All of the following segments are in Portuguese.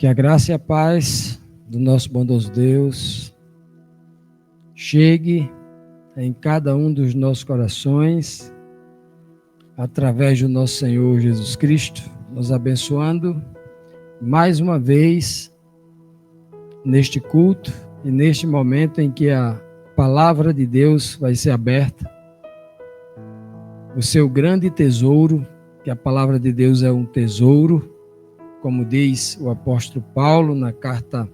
Que a graça e a paz do nosso bondoso Deus chegue em cada um dos nossos corações, através do nosso Senhor Jesus Cristo, nos abençoando mais uma vez neste culto e neste momento em que a palavra de Deus vai ser aberta. O seu grande tesouro, que a palavra de Deus é um tesouro, como diz o apóstolo Paulo na carta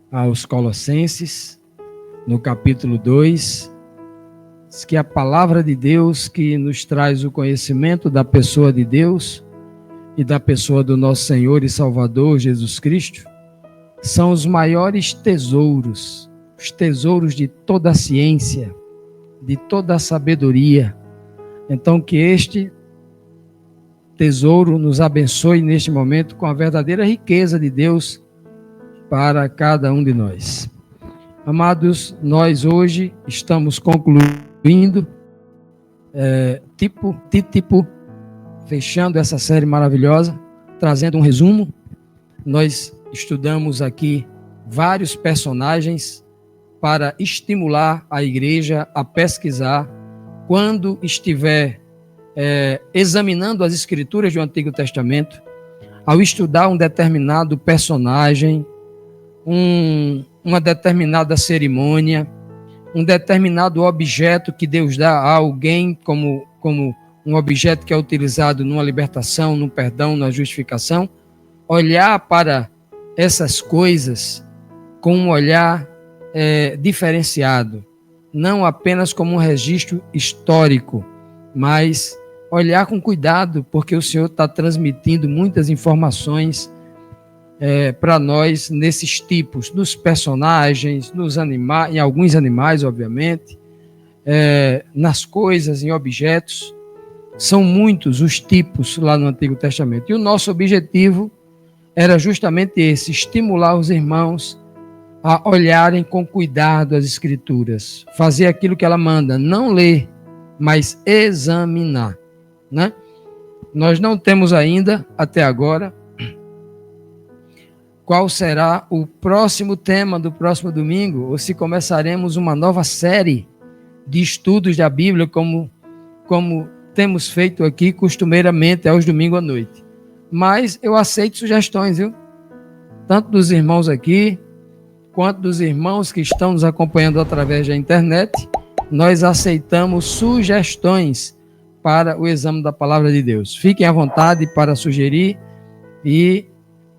aos Colossenses, no capítulo 2, diz que a palavra de Deus que nos traz o conhecimento da pessoa de Deus e da pessoa do nosso Senhor e Salvador Jesus Cristo são os maiores tesouros, os tesouros de toda a ciência, de toda a sabedoria. Então, que este tesouro nos abençoe neste momento com a verdadeira riqueza de Deus para cada um de nós. Amados, nós hoje estamos concluindo fechando essa série maravilhosa, trazendo um resumo. Nós estudamos aqui vários personagens para estimular a igreja a pesquisar quando estiver examinando as escrituras do Antigo Testamento, ao estudar um determinado personagem, uma determinada cerimônia, um determinado objeto que Deus dá a alguém como um objeto que é utilizado numa libertação, no perdão, na justificação, olhar para essas coisas com um olhar diferenciado, não apenas como um registro histórico, mas olhar com cuidado, porque o Senhor está transmitindo muitas informações para nós nesses tipos, nos personagens, nos animais, em alguns animais, obviamente, nas coisas, em objetos. São muitos os tipos lá no Antigo Testamento. E o nosso objetivo era justamente esse, estimular os irmãos a olharem com cuidado as Escrituras, fazer aquilo que ela manda, não ler, mas examinar, né? Nós não temos ainda, até agora, qual será o próximo tema do próximo domingo, ou se começaremos uma nova série de estudos da Bíblia, como temos feito aqui costumeiramente aos domingos à noite. Mas eu aceito sugestões, viu? Tanto dos irmãos aqui, quanto dos irmãos que estão nos acompanhando através da internet, nós aceitamos sugestões para o exame da palavra de Deus. Fiquem à vontade para sugerir, e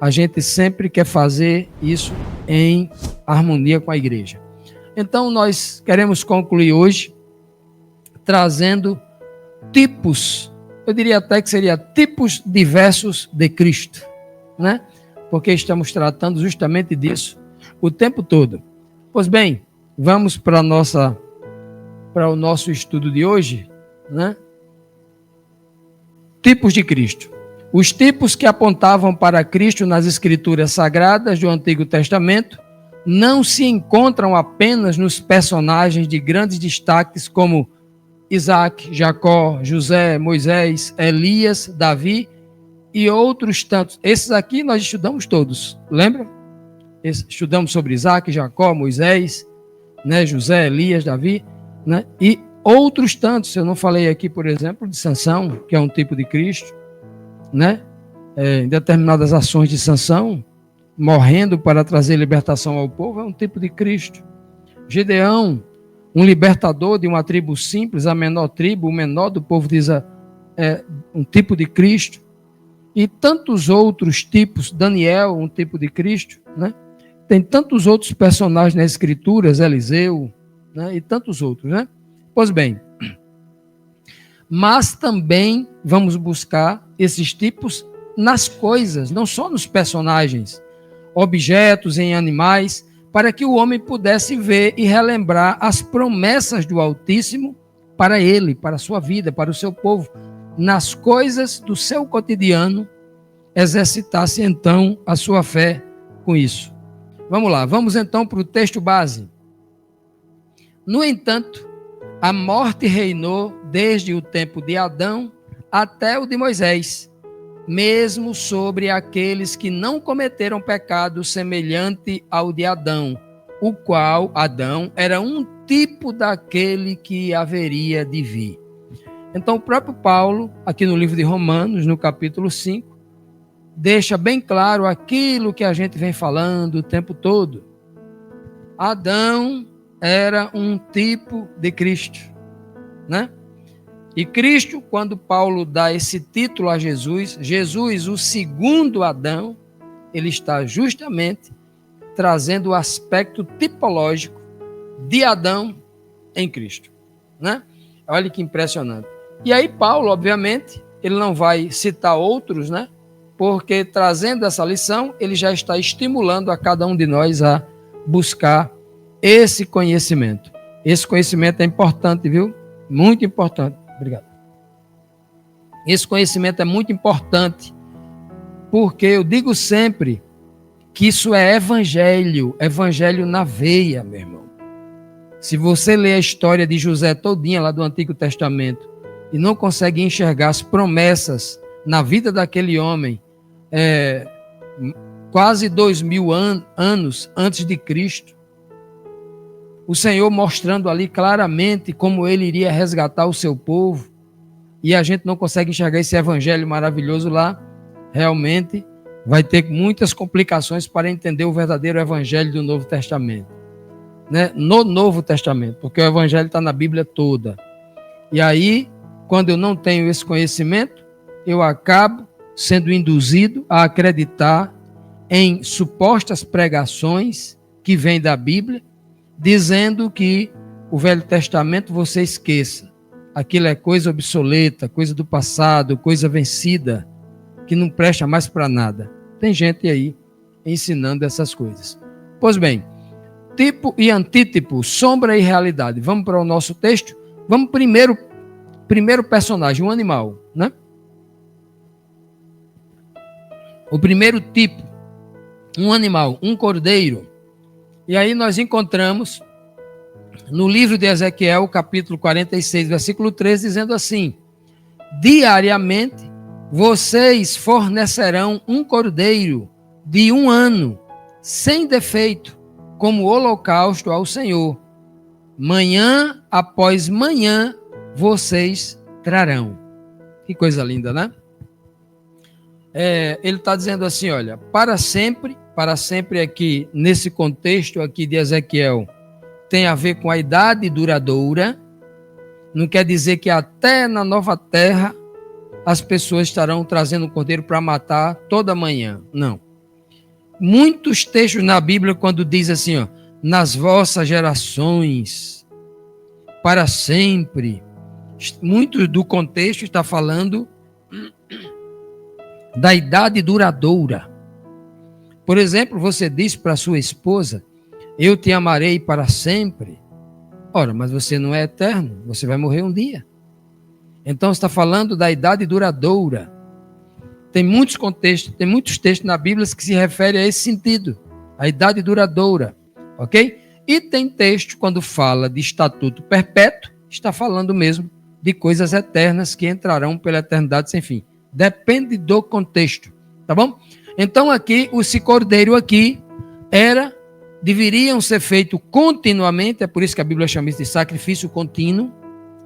a gente sempre quer fazer isso em harmonia com a igreja. Então, nós queremos concluir hoje trazendo tipos, eu diria até que seria tipos diversos de Cristo, né? Porque estamos tratando justamente disso o tempo todo. Pois bem, vamos para o nosso estudo de hoje, né? Tipos de Cristo. Os tipos que apontavam para Cristo nas Escrituras Sagradas do Antigo Testamento não se encontram apenas nos personagens de grandes destaques como Isaac, Jacó, José, Moisés, Elias, Davi e outros tantos. Esses aqui nós estudamos todos, lembra? Estudamos sobre Isaac, Jacó, Moisés, né, José, Elias, Davi, né, e outros tantos. Eu não falei aqui, por exemplo, de Sansão, que é um tipo de Cristo, né? Em determinadas ações de Sansão, morrendo para trazer libertação ao povo, é um tipo de Cristo. Gedeão, um libertador de uma tribo simples, a menor tribo, o menor do povo de Israel, é um tipo de Cristo. E tantos outros tipos, Daniel, um tipo de Cristo, né? Tem tantos outros personagens nas Escrituras, Eliseu, né? E tantos outros, né? Pois bem, mas também vamos buscar esses tipos nas coisas, não só nos personagens, objetos, em animais, para que o homem pudesse ver e relembrar as promessas do Altíssimo para ele, para a sua vida, para o seu povo, nas coisas do seu cotidiano, exercitasse então a sua fé com isso. Vamos lá, vamos então para o texto base. No entanto, a morte reinou desde o tempo de Adão até o de Moisés, mesmo sobre aqueles que não cometeram pecado semelhante ao de Adão, o qual, Adão, era um tipo daquele que haveria de vir. Então, o próprio Paulo, aqui no livro de Romanos, no capítulo 5, deixa bem claro aquilo que a gente vem falando o tempo todo. Adão era um tipo de Cristo, né? E Cristo, quando Paulo dá esse título a Jesus, Jesus, o segundo Adão, ele está justamente trazendo o aspecto tipológico de Adão em Cristo, né? Olha que impressionante. E aí Paulo, obviamente, ele não vai citar outros, né? Porque trazendo essa lição, ele já está estimulando a cada um de nós a buscar esse conhecimento. Esse conhecimento é importante, viu? Muito importante. Obrigado. Esse conhecimento é muito importante, porque eu digo sempre que isso é evangelho na veia, meu irmão. Se você ler a história de José todinha lá do Antigo Testamento e não consegue enxergar as promessas na vida daquele homem, quase 2000 anos antes de Cristo, o Senhor mostrando ali claramente como ele iria resgatar o seu povo, e a gente não consegue enxergar esse evangelho maravilhoso lá, realmente vai ter muitas complicações para entender o verdadeiro evangelho do Novo Testamento, né? No Novo Testamento, porque o evangelho está na Bíblia toda. E aí, quando eu não tenho esse conhecimento, eu acabo sendo induzido a acreditar em supostas pregações que vêm da Bíblia, dizendo que o Velho Testamento você esqueça. Aquilo é coisa obsoleta, coisa do passado, coisa vencida, que não presta mais para nada. Tem gente aí ensinando essas coisas. Pois bem, tipo e antítipo, sombra e realidade. Vamos para o nosso texto? Vamos primeiro personagem, um animal, né? O primeiro tipo, um animal, um cordeiro. E aí nós encontramos no livro de Ezequiel, capítulo 46, versículo 13, dizendo assim: diariamente vocês fornecerão um cordeiro de 1 ano, sem defeito, como holocausto ao Senhor. Manhã após manhã vocês trarão. Que coisa linda, né? Ele está dizendo assim, olha, para sempre aqui, nesse contexto aqui de Ezequiel, tem a ver com a idade duradoura. Não quer dizer que até na nova terra as pessoas estarão trazendo um cordeiro para matar toda manhã. Não. Muitos textos na Bíblia, quando diz assim, ó, nas vossas gerações, para sempre, muito do contexto está falando da idade duradoura. Por exemplo, você diz para sua esposa: eu te amarei para sempre. Ora, mas você não é eterno, você vai morrer um dia. Então está falando da idade duradoura. Tem muitos contextos, tem muitos textos na Bíblia que se referem a esse sentido, a idade duradoura, ok? E tem texto quando fala de estatuto perpétuo, está falando mesmo de coisas eternas que entrarão pela eternidade sem fim. Depende do contexto, tá bom? Então aqui, esse cordeiro aqui deveriam ser feito continuamente, é por isso que a Bíblia chama isso de sacrifício contínuo,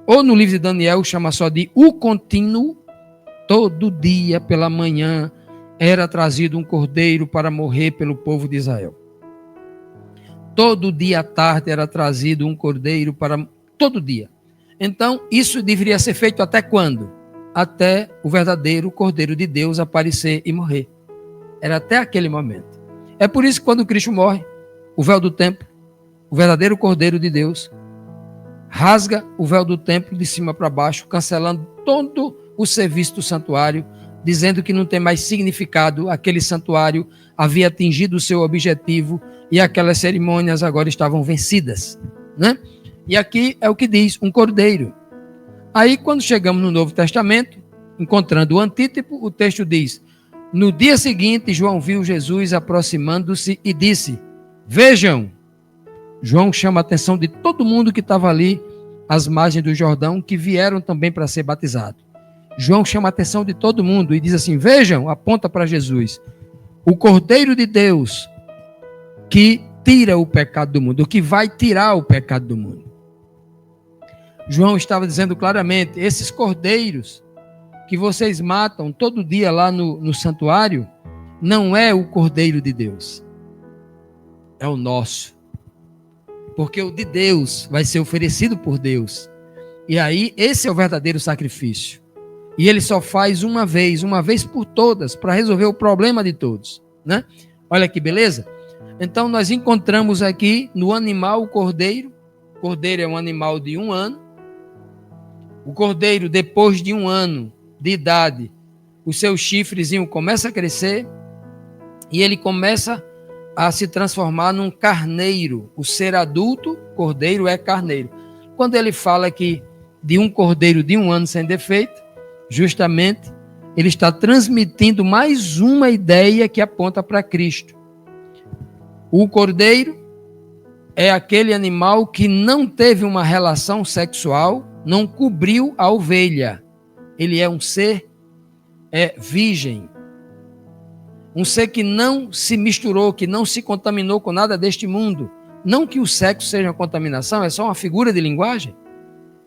ou no livro de Daniel chama só de o contínuo. Todo dia pela manhã era trazido um cordeiro para morrer pelo povo de Israel. Todo dia à tarde era trazido um cordeiro para... Todo dia. Então, isso deveria ser feito até quando? Até o verdadeiro Cordeiro de Deus aparecer e morrer. Era até aquele momento. É por isso que quando Cristo morre, o véu do templo, o verdadeiro Cordeiro de Deus, rasga o véu do templo de cima para baixo, cancelando todo o serviço do santuário, dizendo que não tem mais significado, aquele santuário havia atingido o seu objetivo e aquelas cerimônias agora estavam vencidas, né? E aqui é o que diz, um cordeiro. Aí quando chegamos no Novo Testamento, encontrando o antítipo, o texto diz: no dia seguinte João viu Jesus aproximando-se e disse: vejam. João chama a atenção de todo mundo que estava ali às margens do Jordão, que vieram também para ser batizado. João chama a atenção de todo mundo e diz assim: vejam, aponta para Jesus, o Cordeiro de Deus que tira o pecado do mundo, o que vai tirar o pecado do mundo. João estava dizendo claramente: esses cordeiros que vocês matam todo dia lá no santuário, não é o Cordeiro de Deus, é o nosso. Porque o de Deus vai ser oferecido por Deus. E aí, esse é o verdadeiro sacrifício. E ele só faz uma vez por todas, para resolver o problema de todos, né? Olha que beleza. Então, nós encontramos aqui no animal o cordeiro. O cordeiro é um animal de 1 ano. O cordeiro, depois de 1 ano de idade, o seu chifrezinho começa a crescer e ele começa a se transformar num carneiro. O ser adulto, cordeiro, é carneiro. Quando ele fala aqui de um cordeiro de 1 ano sem defeito, justamente ele está transmitindo mais uma ideia que aponta para Cristo. O cordeiro é aquele animal que não teve uma relação sexual, não cobriu a ovelha. Ele é um ser virgem. Um ser que não se misturou, que não se contaminou com nada deste mundo. Não que o sexo seja uma contaminação, é só uma figura de linguagem.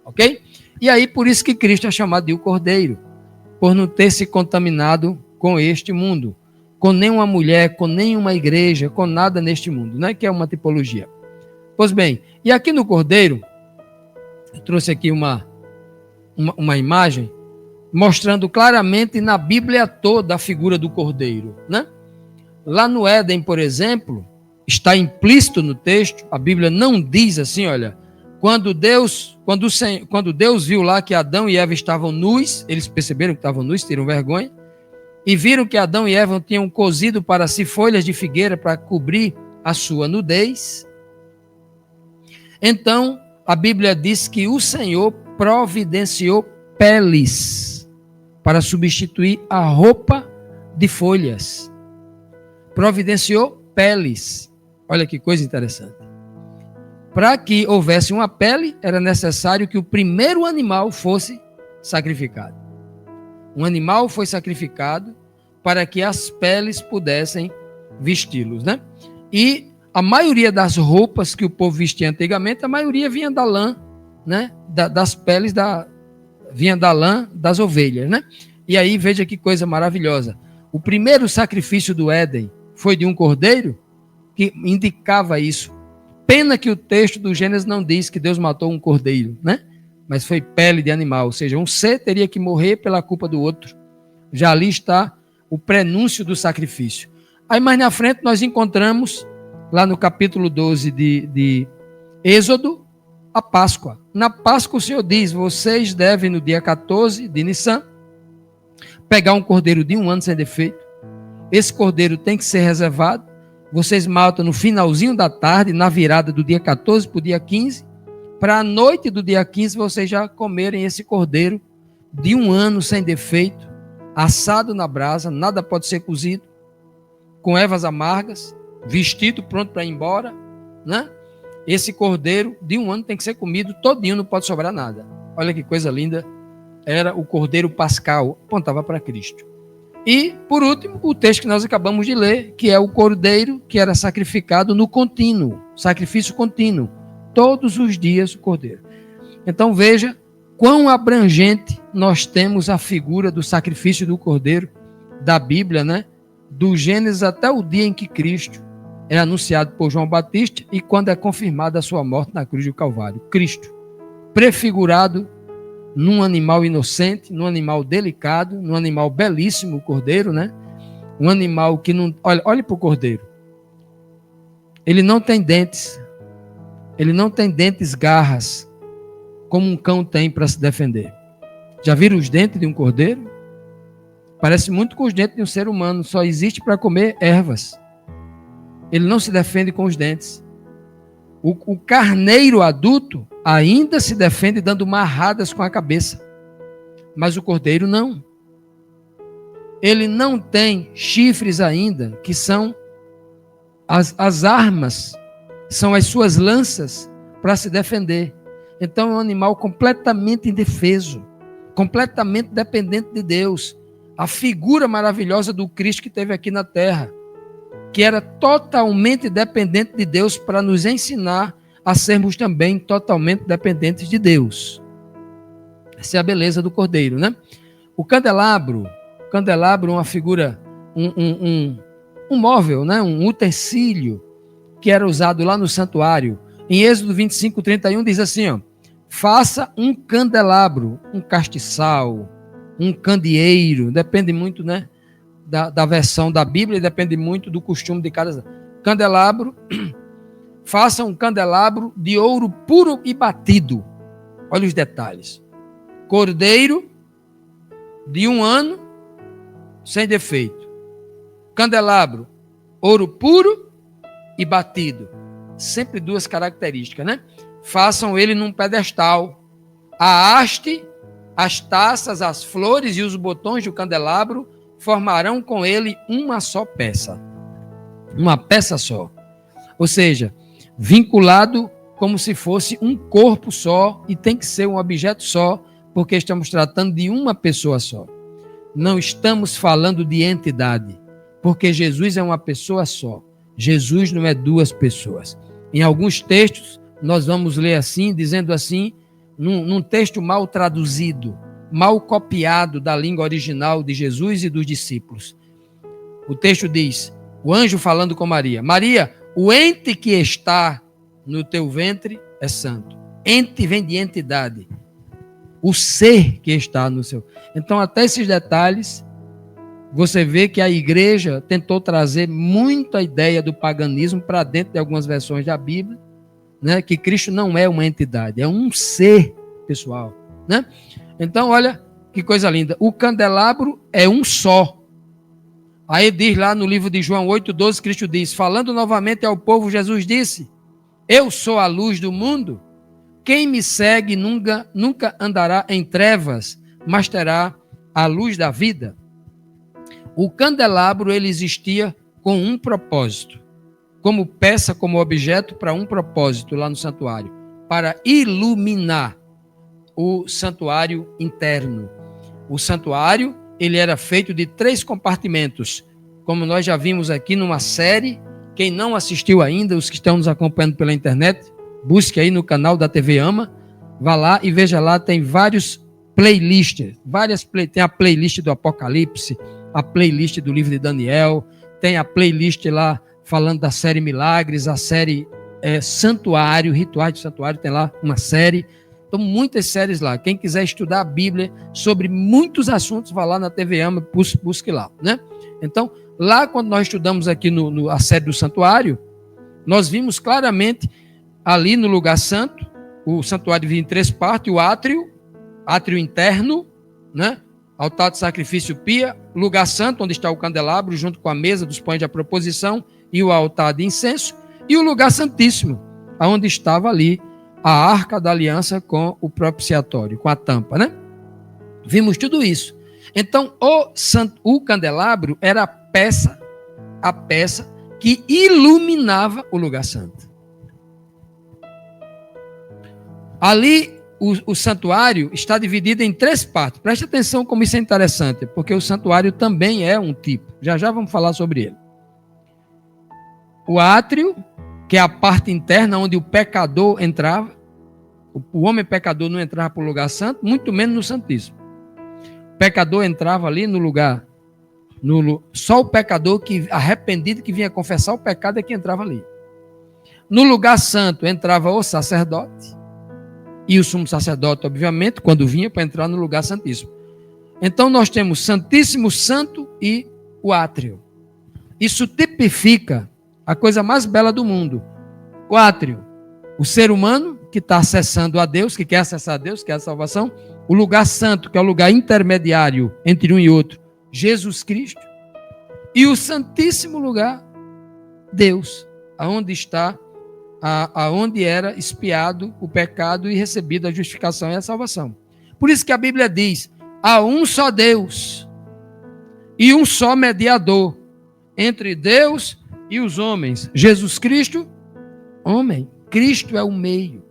Ok? E aí, por isso que Cristo é chamado de o Cordeiro. Por não ter se contaminado com este mundo. Com nenhuma mulher, com nenhuma igreja, com nada neste mundo. Né? Que é uma tipologia. Pois bem, e aqui no Cordeiro, eu trouxe aqui uma imagem mostrando claramente na Bíblia toda a figura do Cordeiro, né? Lá no Éden, por exemplo, está implícito no texto, a Bíblia não diz assim, olha, quando Deus viu lá que Adão e Eva estavam nus, eles perceberam que estavam nus, tiram vergonha, e viram que Adão e Eva tinham cozido para si folhas de figueira para cobrir a sua nudez. Então, a Bíblia diz que o Senhor providenciou peles para substituir a roupa de folhas. Providenciou peles. Olha que coisa interessante. Para que houvesse uma pele, era necessário que o primeiro animal fosse sacrificado. Um animal foi sacrificado para que as peles pudessem vesti-los, né? E a maioria das roupas que o povo vestia antigamente, a maioria vinha da lã, né? Das peles vinha da lã das ovelhas, né? E aí veja que coisa maravilhosa. O primeiro sacrifício do Éden foi de um cordeiro, que indicava isso. Pena que o texto do Gênesis não diz que Deus matou um cordeiro, né? Mas foi pele de animal, ou seja, um ser teria que morrer pela culpa do outro. Já ali está o prenúncio do sacrifício. Aí mais na frente nós encontramos, lá no capítulo 12 de Êxodo, a Páscoa. Na Páscoa o Senhor diz: vocês devem no dia 14 de Nissan pegar um cordeiro de 1 ano sem defeito. Esse cordeiro tem que ser reservado. Vocês matam no finalzinho da tarde, na virada do dia 14 para o dia 15, para a noite do dia 15 vocês já comerem esse cordeiro de 1 ano sem defeito, assado na brasa, nada pode ser cozido, com ervas amargas, vestido pronto para ir embora, né? Esse cordeiro de 1 ano tem que ser comido todinho, não pode sobrar nada. Olha que coisa linda. Era o cordeiro pascal, apontava para Cristo. E, por último, o texto que nós acabamos de ler, que é o cordeiro que era sacrificado no contínuo, sacrifício contínuo, todos os dias o cordeiro. Então veja quão abrangente nós temos a figura do sacrifício do cordeiro da Bíblia, né? Do Gênesis até o dia em que Cristo é anunciado por João Batista e quando é confirmada a sua morte na cruz do Calvário. Cristo, prefigurado num animal inocente, num animal delicado, num animal belíssimo, o cordeiro, né? Um animal que não... Olhe para o cordeiro. Ele não tem dentes. Ele não tem dentes, garras, como um cão tem para se defender. Já viram os dentes de um cordeiro? Parece muito com os dentes de um ser humano. Só existe para comer ervas. Ele não se defende com os dentes. O carneiro adulto ainda se defende dando marradas com a cabeça. Mas o cordeiro não. Ele não tem chifres ainda, que são as armas, são as suas lanças para se defender. Então é um animal completamente indefeso. completamente dependente de Deus. A figura maravilhosa do Cristo que teve aqui na terra, que era totalmente dependente de Deus para nos ensinar a sermos também totalmente dependentes de Deus. Essa é a beleza do Cordeiro, né? O candelabro é uma figura, um móvel, né? Um utensílio que era usado lá no santuário. Em Êxodo 25:31 diz assim, ó: faça um candelabro, um castiçal, um candeeiro, depende muito, né, da versão da Bíblia, depende muito do costume de cada candelabro. Faça um candelabro de ouro puro e batido. Olha os detalhes. Cordeiro de 1 ano, sem defeito. Candelabro, ouro puro e batido. Sempre duas características, né? Façam ele num pedestal. A haste, as taças, as flores e os botões do candelabro formarão com ele uma só peça. Uma peça só. Ou seja, vinculado como se fosse um corpo só, e tem que ser um objeto só, porque estamos tratando de uma pessoa só. Não estamos falando de entidade, porque Jesus é uma pessoa só. Jesus não é duas pessoas. Em alguns textos, nós vamos ler assim, dizendo assim, num texto mal traduzido, mal copiado da língua original de Jesus e dos discípulos. O texto diz, o anjo falando com Maria: Maria, o ente que está no teu ventre é santo. Ente vem de entidade. O ser que está no seu. Então, até esses detalhes, você vê que a igreja tentou trazer muita ideia do paganismo para dentro de algumas versões da Bíblia, né? Que Cristo não é uma entidade, é um ser pessoal, né? Então, olha que coisa linda. O candelabro é um só. Aí diz lá no livro de João 8,12, Cristo diz, falando novamente ao povo, Jesus disse: eu sou a luz do mundo. Quem me segue nunca andará em trevas, mas terá a luz da vida. O candelabro, ele existia com um propósito, como peça, como objeto para um propósito lá no santuário, para iluminar o santuário interno. O santuário, ele era feito de 3 compartimentos, como nós já vimos aqui numa série. Quem não assistiu ainda, os que estão nos acompanhando pela internet, busque aí no canal da TV Ama, vá lá e veja lá, tem vários playlists, tem a playlist do Apocalipse, a playlist do livro de Daniel, tem a playlist lá falando da série Milagres, a série Santuário, Rituais de Santuário, tem lá uma série. Então, muitas séries lá. Quem quiser estudar a Bíblia sobre muitos assuntos, vá lá na TV Ama, busque lá, né? Então, lá quando nós estudamos aqui a série do Santuário, nós vimos claramente ali no lugar santo, o santuário divide em 3 partes, o átrio interno, né? Altar de sacrifício pia, lugar santo, onde está o candelabro, junto com a mesa dos pães de proposição e o altar de incenso, e o lugar santíssimo, onde estava ali a arca da aliança com o propiciatório, com a tampa, né? Vimos tudo isso. Então, o candelabro era a peça que iluminava o lugar santo. Ali, o santuário está dividido em 3 partes. Preste atenção como isso é interessante, porque o santuário também é um tipo. Já já vamos falar sobre ele. O átrio, que é a parte interna onde o pecador entrava. O homem pecador não entrava para o lugar santo, muito menos no Santíssimo. O pecador entrava ali no lugar. Só o pecador arrependido que vinha confessar o pecado é que entrava ali. No lugar santo entrava o sacerdote. E o sumo sacerdote, obviamente, quando vinha para entrar no lugar santíssimo. Então nós temos Santíssimo, Santo e o átrio. Isso tipifica a coisa mais bela do mundo. O átrio, o ser humano que está acessando a Deus, que quer acessar a Deus, que é a salvação. O lugar santo, que é o lugar intermediário entre um e outro, Jesus Cristo. E o santíssimo lugar, Deus, aonde está, aonde era expiado o pecado e recebida a justificação e a salvação. Por isso que a Bíblia diz: há um só Deus e um só mediador entre Deus e os homens, Jesus Cristo, homem. Cristo é o meio.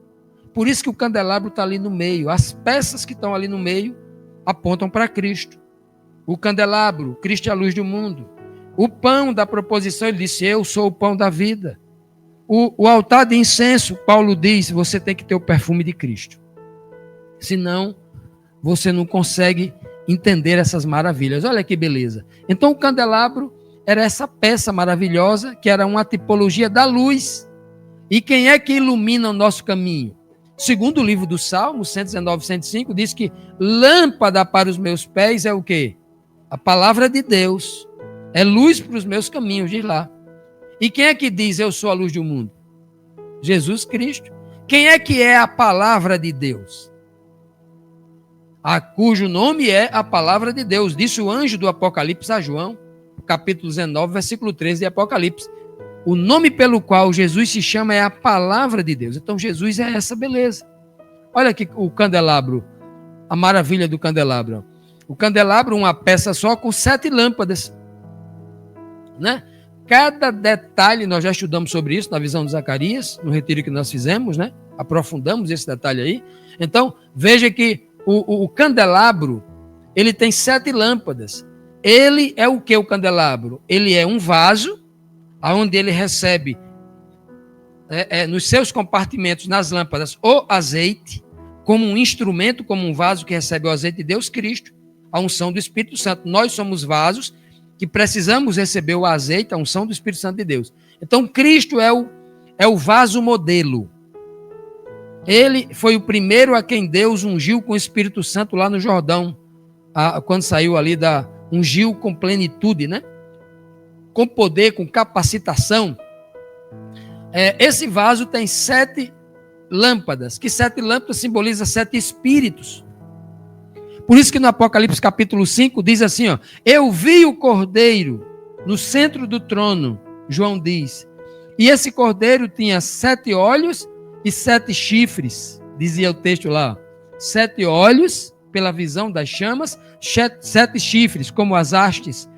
Por isso que o candelabro está ali no meio. As peças que estão ali no meio apontam para Cristo. O candelabro, Cristo é a luz do mundo. O pão da proposição, ele disse, eu sou o pão da vida. O altar de incenso, Paulo diz, você tem que ter o perfume de Cristo. Senão, você não consegue entender essas maravilhas. Olha que beleza. Então, o candelabro era essa peça maravilhosa, que era uma tipologia da luz. E quem é que ilumina o nosso caminho? Segundo o livro do Salmo, 119, 105, diz que lâmpada para os meus pés é o quê? A palavra de Deus. É luz para os meus caminhos, diz lá. E quem é que diz eu sou a luz do mundo? Jesus Cristo. Quem é que é a palavra de Deus? Cujo nome é a palavra de Deus. Disse o anjo do Apocalipse a João, capítulo 19, versículo 13 de Apocalipse. O nome pelo qual Jesus se chama é a palavra de Deus. Então Jesus é essa beleza. Olha aqui o candelabro, a maravilha do candelabro. O candelabro, uma peça só com 7 lâmpadas, né? Cada detalhe, nós já estudamos sobre isso na visão de Zacarias, no retiro que nós fizemos, né? Aprofundamos esse detalhe aí. Então, veja que o candelabro, ele tem 7 lâmpadas. Ele é o que o candelabro? Ele é um vaso, onde ele recebe, nos seus compartimentos, nas lâmpadas, o azeite, como um instrumento, como um vaso que recebe o azeite de Deus Cristo, a unção do Espírito Santo. Nós somos vasos que precisamos receber o azeite, a unção do Espírito Santo de Deus. Então, Cristo é o vaso modelo. Ele foi o primeiro a quem Deus ungiu com o Espírito Santo lá no Jordão, quando saiu ali ungiu com plenitude, né? Com poder, com capacitação. Esse vaso tem 7 lâmpadas, que 7 lâmpadas simboliza 7 espíritos. Por isso que no Apocalipse capítulo 5 diz assim, ó, eu vi o cordeiro no centro do trono, João diz, e esse cordeiro tinha 7 olhos e 7 chifres, dizia o texto lá, 7 olhos pela visão das chamas, 7 chifres como as hastes,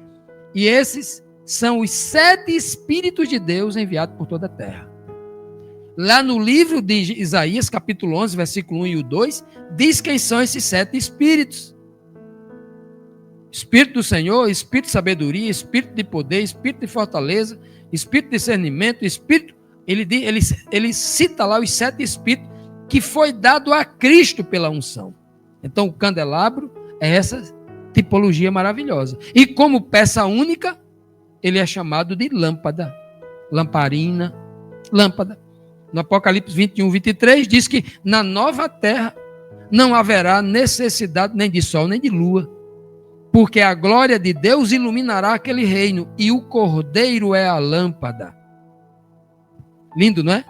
e esses são os 7 espíritos de Deus enviados por toda a terra. Lá no livro de Isaías, capítulo 11, versículo 1 e o 2, diz quem são esses 7 espíritos. Espírito do Senhor, espírito de sabedoria, espírito de poder, espírito de fortaleza, espírito de discernimento, espírito... Ele cita lá os 7 espíritos que foi dado a Cristo pela unção. Então o candelabro é essa tipologia maravilhosa. E como peça única, ele é chamado de lâmpada, lamparina, lâmpada. No Apocalipse 21, 23, diz que na nova terra não haverá necessidade nem de sol nem de lua, porque a glória de Deus iluminará aquele reino e o cordeiro é a lâmpada. Lindo, não é?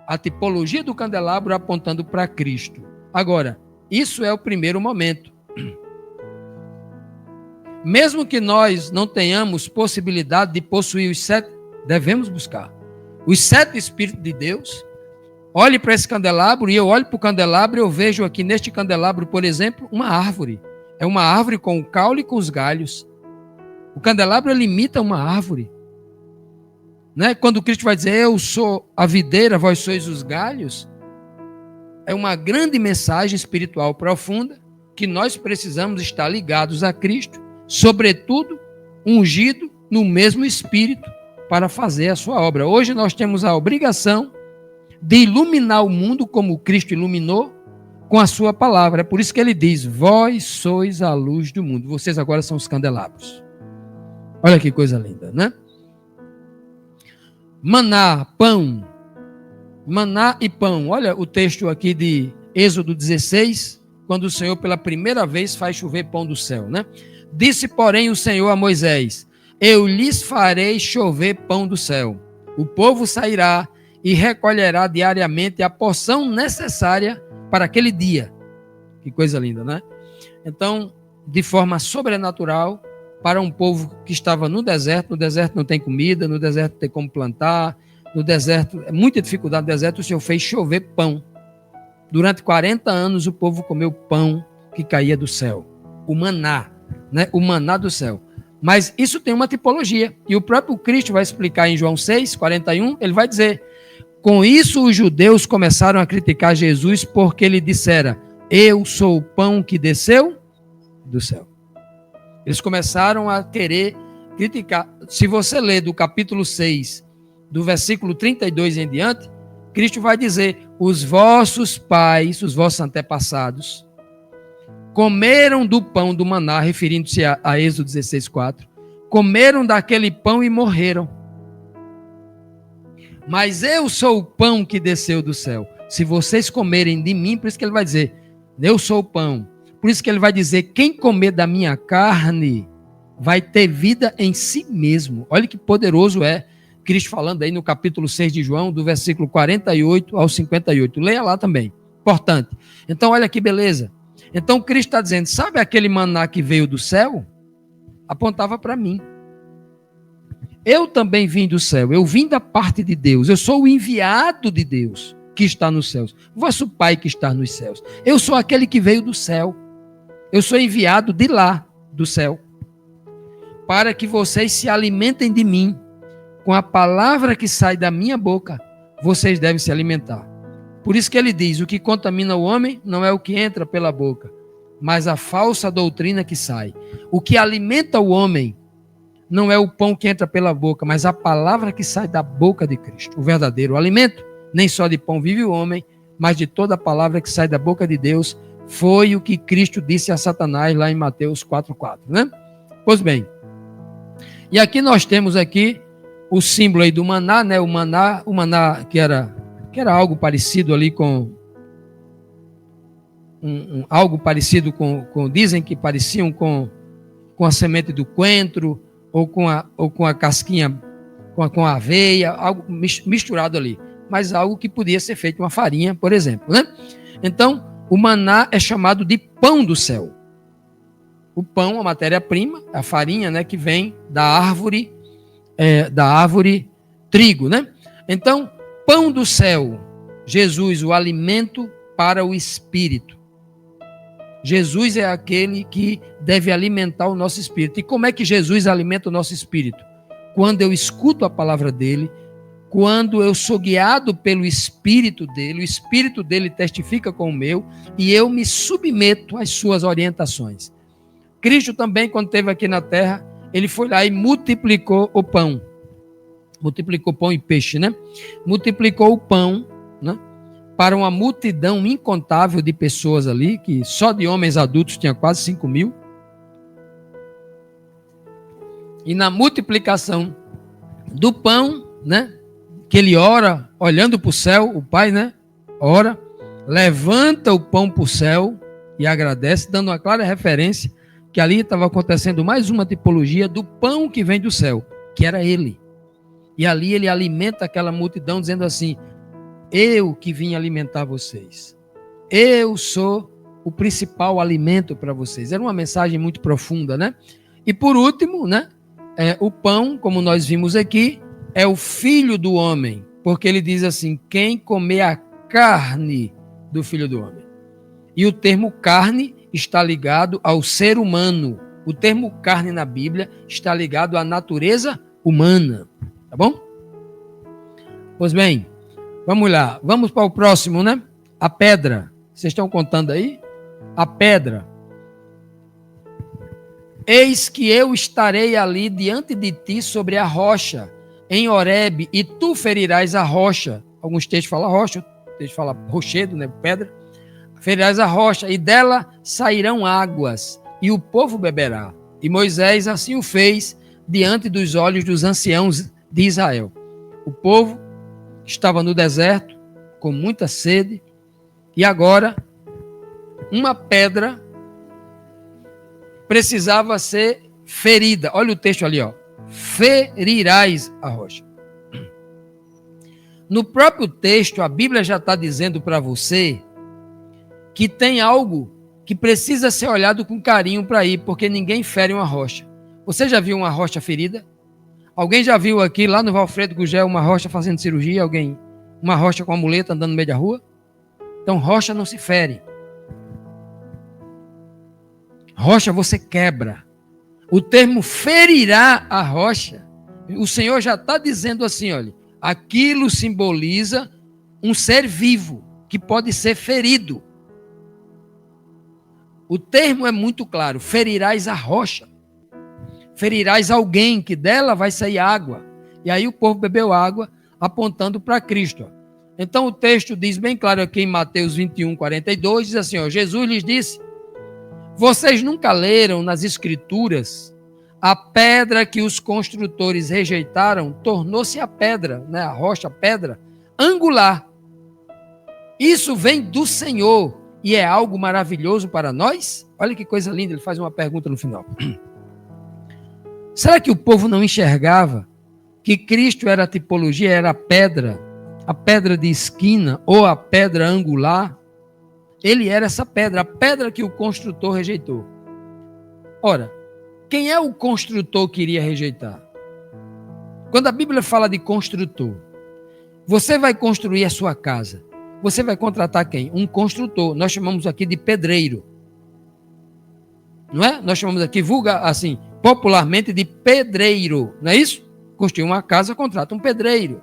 A tipologia do candelabro apontando para Cristo. Agora, isso é o primeiro momento. Mesmo que nós não tenhamos possibilidade de possuir os 7, devemos buscar os 7 Espíritos de Deus. Olhe para esse candelabro e eu olho para o candelabro e eu vejo aqui neste candelabro, por exemplo, uma árvore. É uma árvore com o caule e com os galhos. O candelabro ele imita uma árvore. Né? Quando Cristo vai dizer, eu sou a videira, vós sois os galhos, é uma grande mensagem espiritual profunda que nós precisamos estar ligados a Cristo, sobretudo ungido no mesmo Espírito para fazer a sua obra. Hoje nós temos a obrigação de iluminar o mundo como Cristo iluminou com a sua palavra. É por isso que ele diz, vós sois a luz do mundo. Vocês agora são os candelabros. Olha que coisa linda, né? Maná, pão. Maná e pão. Olha o texto aqui de Êxodo 16, quando o Senhor pela primeira vez faz chover pão do céu, né? Disse, porém, o Senhor a Moisés, eu lhes farei chover pão do céu. O povo sairá e recolherá diariamente a porção necessária para aquele dia. Que coisa linda, né? Então, de forma sobrenatural, para um povo que estava no deserto não tem comida, no deserto não tem como plantar, no deserto, é muita dificuldade no deserto, o Senhor fez chover pão. Durante 40 anos o povo comeu pão que caía do céu. O maná, né? O maná do céu. Mas isso tem uma tipologia. E o próprio Cristo vai explicar em João 6, 41, ele vai dizer, com isso os judeus começaram a criticar Jesus porque ele dissera, eu sou o pão que desceu do céu. Eles começaram a querer criticar. Se você ler do capítulo 6, do versículo 32 em diante, Cristo vai dizer: os vossos pais, os vossos antepassados, comeram do pão do maná, referindo-se a Êxodo 16:4, comeram daquele pão e morreram. Mas eu sou o pão que desceu do céu. Se vocês comerem de mim, por isso que ele vai dizer, eu sou o pão. Por isso que ele vai dizer, quem comer da minha carne vai ter vida em si mesmo. Olha que poderoso é Cristo falando aí no capítulo 6 de João, do versículo 48 ao 58. Leia lá também. Importante. Então, olha que beleza. Então, Cristo está dizendo, sabe aquele maná que veio do céu? Apontava para mim. Eu também vim do céu, eu vim da parte de Deus, eu sou o enviado de Deus que está nos céus, vosso Pai que está nos céus. Eu sou aquele que veio do céu, eu sou enviado de lá, do céu, para que vocês se alimentem de mim, com a palavra que sai da minha boca, vocês devem se alimentar. Por isso que ele diz, o que contamina o homem não é o que entra pela boca, mas a falsa doutrina que sai. O que alimenta o homem não é o pão que entra pela boca, mas a palavra que sai da boca de Cristo. O verdadeiro alimento, nem só de pão vive o homem, mas de toda a palavra que sai da boca de Deus, foi o que Cristo disse a Satanás lá em Mateus 4:4, né? Pois bem, e aqui nós temos aqui o símbolo aí do maná, né? O maná que era algo parecido ali com algo parecido com dizem que pareciam com a semente do coentro, ou com a casquinha, com a aveia, algo misturado ali, mas algo que podia ser feito uma farinha, por exemplo, né? Então, o maná é chamado de pão do céu. O pão, a matéria-prima, a farinha, né, que vem da árvore trigo, né? Então, pão do céu, Jesus, o alimento para o espírito. Jesus é aquele que deve alimentar o nosso espírito. E como é que Jesus alimenta o nosso espírito? Quando eu escuto a palavra dele, quando eu sou guiado pelo espírito dele, o espírito dele testifica com o meu, e eu me submeto às suas orientações. Cristo também, quando esteve aqui na terra, ele foi lá e multiplicou o pão. Multiplicou pão e peixe, né? Multiplicou o pão, né? Para uma multidão incontável de pessoas ali, que só de homens adultos tinha quase 5.000. E na multiplicação do pão, né, que ele ora, olhando para o céu, o Pai, né, ora, levanta o pão para o céu e agradece, dando uma clara referência que ali estava acontecendo mais uma tipologia do pão que vem do céu, que era ele. E ali ele alimenta aquela multidão, dizendo assim, eu que vim alimentar vocês. Eu sou o principal alimento para vocês. Era uma mensagem muito profunda, né? E por último, né? O pão, como nós vimos aqui, é o filho do homem. Porque ele diz assim, quem comer a carne do filho do homem. E o termo carne está ligado ao ser humano. O termo carne na Bíblia está ligado à natureza humana. Tá bom? Pois bem, vamos lá, vamos para o próximo, né? A pedra. Vocês estão contando aí? A pedra. Eis que eu estarei ali diante de ti sobre a rocha, em Horebe, e tu ferirás a rocha. Alguns textos falam rocha, outros textos falam rochedo, né? Pedra. Ferirás a rocha, e dela sairão águas, e o povo beberá. E Moisés assim o fez diante dos olhos dos anciãos de Israel. O povo estava no deserto, com muita sede, e agora uma pedra precisava ser ferida. Olha o texto ali, ó. Ferirás a rocha. No próprio texto, a Bíblia já está dizendo para você que tem algo que precisa ser olhado com carinho para ir, porque ninguém fere uma rocha. Você já viu uma rocha ferida? Alguém já viu aqui, lá no Valfredo Gugel, uma rocha fazendo cirurgia? Alguém? Uma rocha com a muleta andando no meio da rua? Então, rocha não se fere. Rocha você quebra. O termo ferirá a rocha, o Senhor já está dizendo assim, olha, aquilo simboliza um ser vivo que pode ser ferido. O termo é muito claro: ferirás a rocha. Ferirás alguém, que dela vai sair água. E aí o povo bebeu água, apontando para Cristo. Então o texto diz bem claro aqui em Mateus 21, 42, diz assim, Jesus lhes disse: vocês nunca leram nas Escrituras, a pedra que os construtores rejeitaram tornou-se a pedra, né, a rocha, a pedra, angular. Isso vem do Senhor e é algo maravilhoso para nós? Olha que coisa linda, ele faz uma pergunta no final. Será que o povo não enxergava que Cristo era a tipologia, era a pedra de esquina ou a pedra angular? Ele era essa pedra, a pedra que o construtor rejeitou. Ora, quem é o construtor que iria rejeitar? Quando a Bíblia fala de construtor, você vai construir a sua casa, você vai contratar quem? Um construtor. Nós chamamos aqui de pedreiro. Não é? Nós chamamos aqui, assim, popularmente de pedreiro. Não é isso? Construir uma casa, contrata um pedreiro.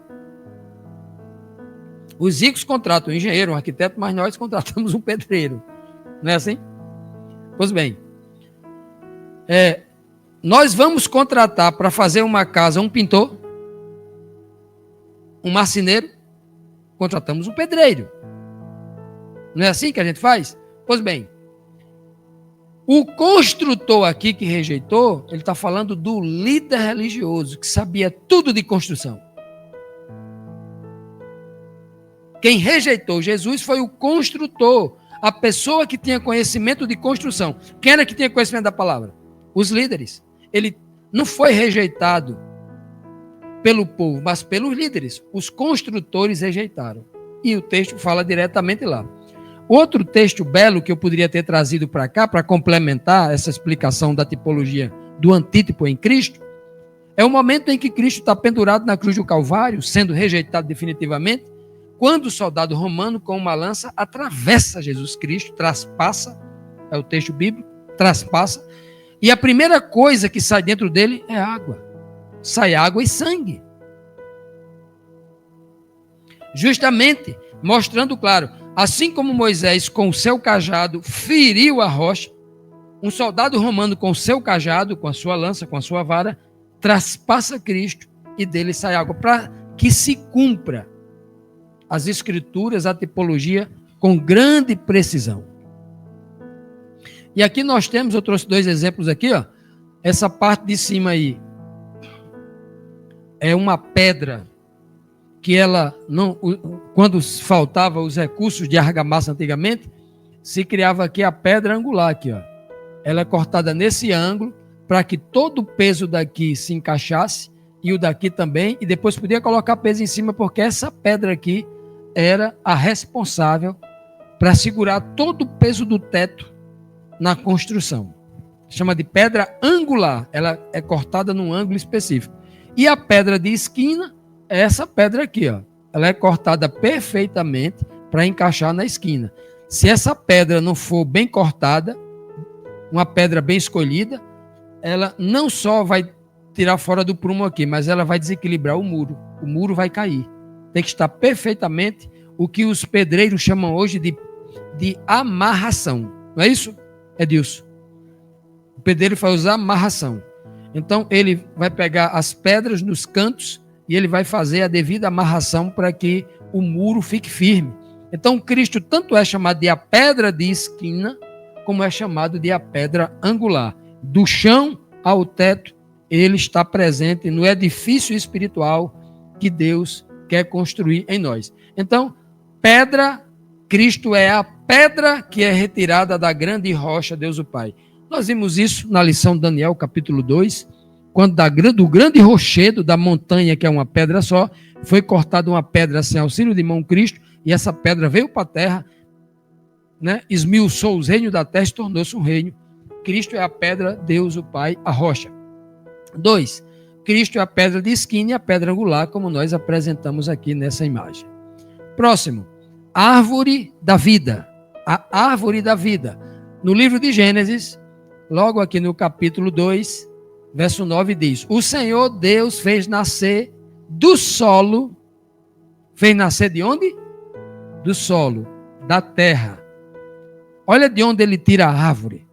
Os ricos contratam um engenheiro, um arquiteto, mas nós contratamos um pedreiro. Não é assim? Pois bem, nós vamos contratar para fazer uma casa um pintor, um marceneiro, contratamos um pedreiro. Não é assim que a gente faz? Pois bem, o construtor aqui que rejeitou, ele está falando do líder religioso, que sabia tudo de construção. Quem rejeitou Jesus foi o construtor, a pessoa que tinha conhecimento de construção. Quem era que tinha conhecimento da palavra? Os líderes. Ele não foi rejeitado pelo povo, mas pelos líderes. Os construtores rejeitaram. E o texto fala diretamente lá. Outro texto belo que eu poderia ter trazido para cá, para complementar essa explicação da tipologia do antítipo em Cristo, é o momento em que Cristo está pendurado na cruz do Calvário, sendo rejeitado definitivamente, quando o soldado romano, com uma lança, atravessa Jesus Cristo, traspassa, é o texto bíblico, traspassa, e a primeira coisa que sai dentro dele é água. Sai água e sangue. Justamente mostrando claro, assim como Moisés com o seu cajado feriu a rocha, um soldado romano com o seu cajado, com a sua lança, com a sua vara, traspassa Cristo e dele sai água, para que se cumpra as escrituras, a tipologia, com grande precisão. E aqui nós temos, eu trouxe 2 exemplos aqui, ó. Essa parte de cima aí é uma pedra que ela não, quando faltava os recursos de argamassa antigamente, se criava aqui a pedra angular aqui, ó. Ela é cortada nesse ângulo para que todo o peso daqui se encaixasse e o daqui também, e depois podia colocar peso em cima, porque essa pedra aqui era a responsável para segurar todo o peso do teto na construção. Chama de pedra angular, ela é cortada num ângulo específico. E a pedra de esquina é essa pedra aqui, ó. Ela é cortada perfeitamente para encaixar na esquina. Se essa pedra não for bem cortada, uma pedra bem escolhida, ela não só vai tirar fora do prumo aqui, mas ela vai desequilibrar o muro. O muro vai cair. Tem que estar perfeitamente o que os pedreiros chamam hoje de amarração. Não é isso, Edilson? O pedreiro vai usar amarração. Então, ele vai pegar as pedras nos cantos e ele vai fazer a devida amarração para que o muro fique firme. Então, Cristo tanto é chamado de a pedra de esquina, como é chamado de a pedra angular. Do chão ao teto, ele está presente no edifício espiritual que Deus quer construir em nós. Então, pedra, Cristo é a pedra que é retirada da grande rocha, Deus o Pai. Nós vimos isso na lição de Daniel, capítulo 2, quando do grande rochedo da montanha, que é uma pedra só, foi cortada uma pedra sem auxílio de mão Cristo, e essa pedra veio para a terra, né, esmiuçou os reinos da terra e tornou-se um reino. Cristo é a pedra, Deus o Pai, a rocha. 2. Cristo é a pedra de esquina e a pedra angular, como nós apresentamos aqui nessa imagem. Próximo, árvore da vida. A árvore da vida. No livro de Gênesis, logo aqui no capítulo 2, verso 9 diz: o Senhor Deus fez nascer do solo. Fez nascer de onde? Do solo, da terra. Olha de onde ele tira a árvore.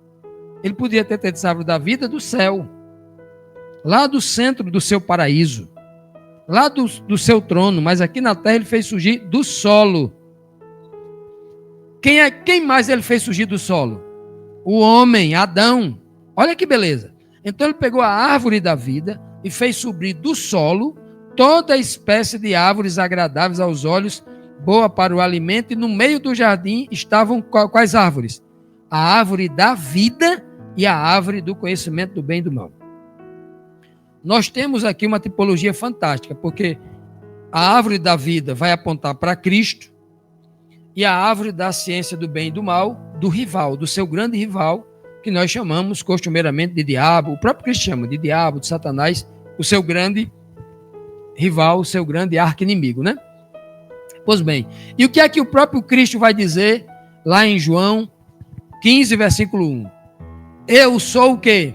Ele podia ter tido essa árvore da vida do céu, lá do centro do seu paraíso, lá do seu trono, mas aqui na terra ele fez surgir do solo. Quem mais ele fez surgir do solo? O homem, Adão. Olha que beleza. Então ele pegou a árvore da vida e fez subir do solo toda espécie de árvores agradáveis aos olhos, boa para o alimento, e no meio do jardim estavam quais árvores? A árvore da vida e a árvore do conhecimento do bem e do mal. Nós temos aqui uma tipologia fantástica, porque a árvore da vida vai apontar para Cristo, e a árvore da ciência do bem e do mal, do rival, do seu grande rival, que nós chamamos costumeiramente de diabo. O próprio Cristo chama de diabo, de Satanás, o seu grande rival, o seu grande arqui-inimigo, né? Pois bem, e o que é que o próprio Cristo vai dizer lá em João 15, versículo 1? Eu sou o quê?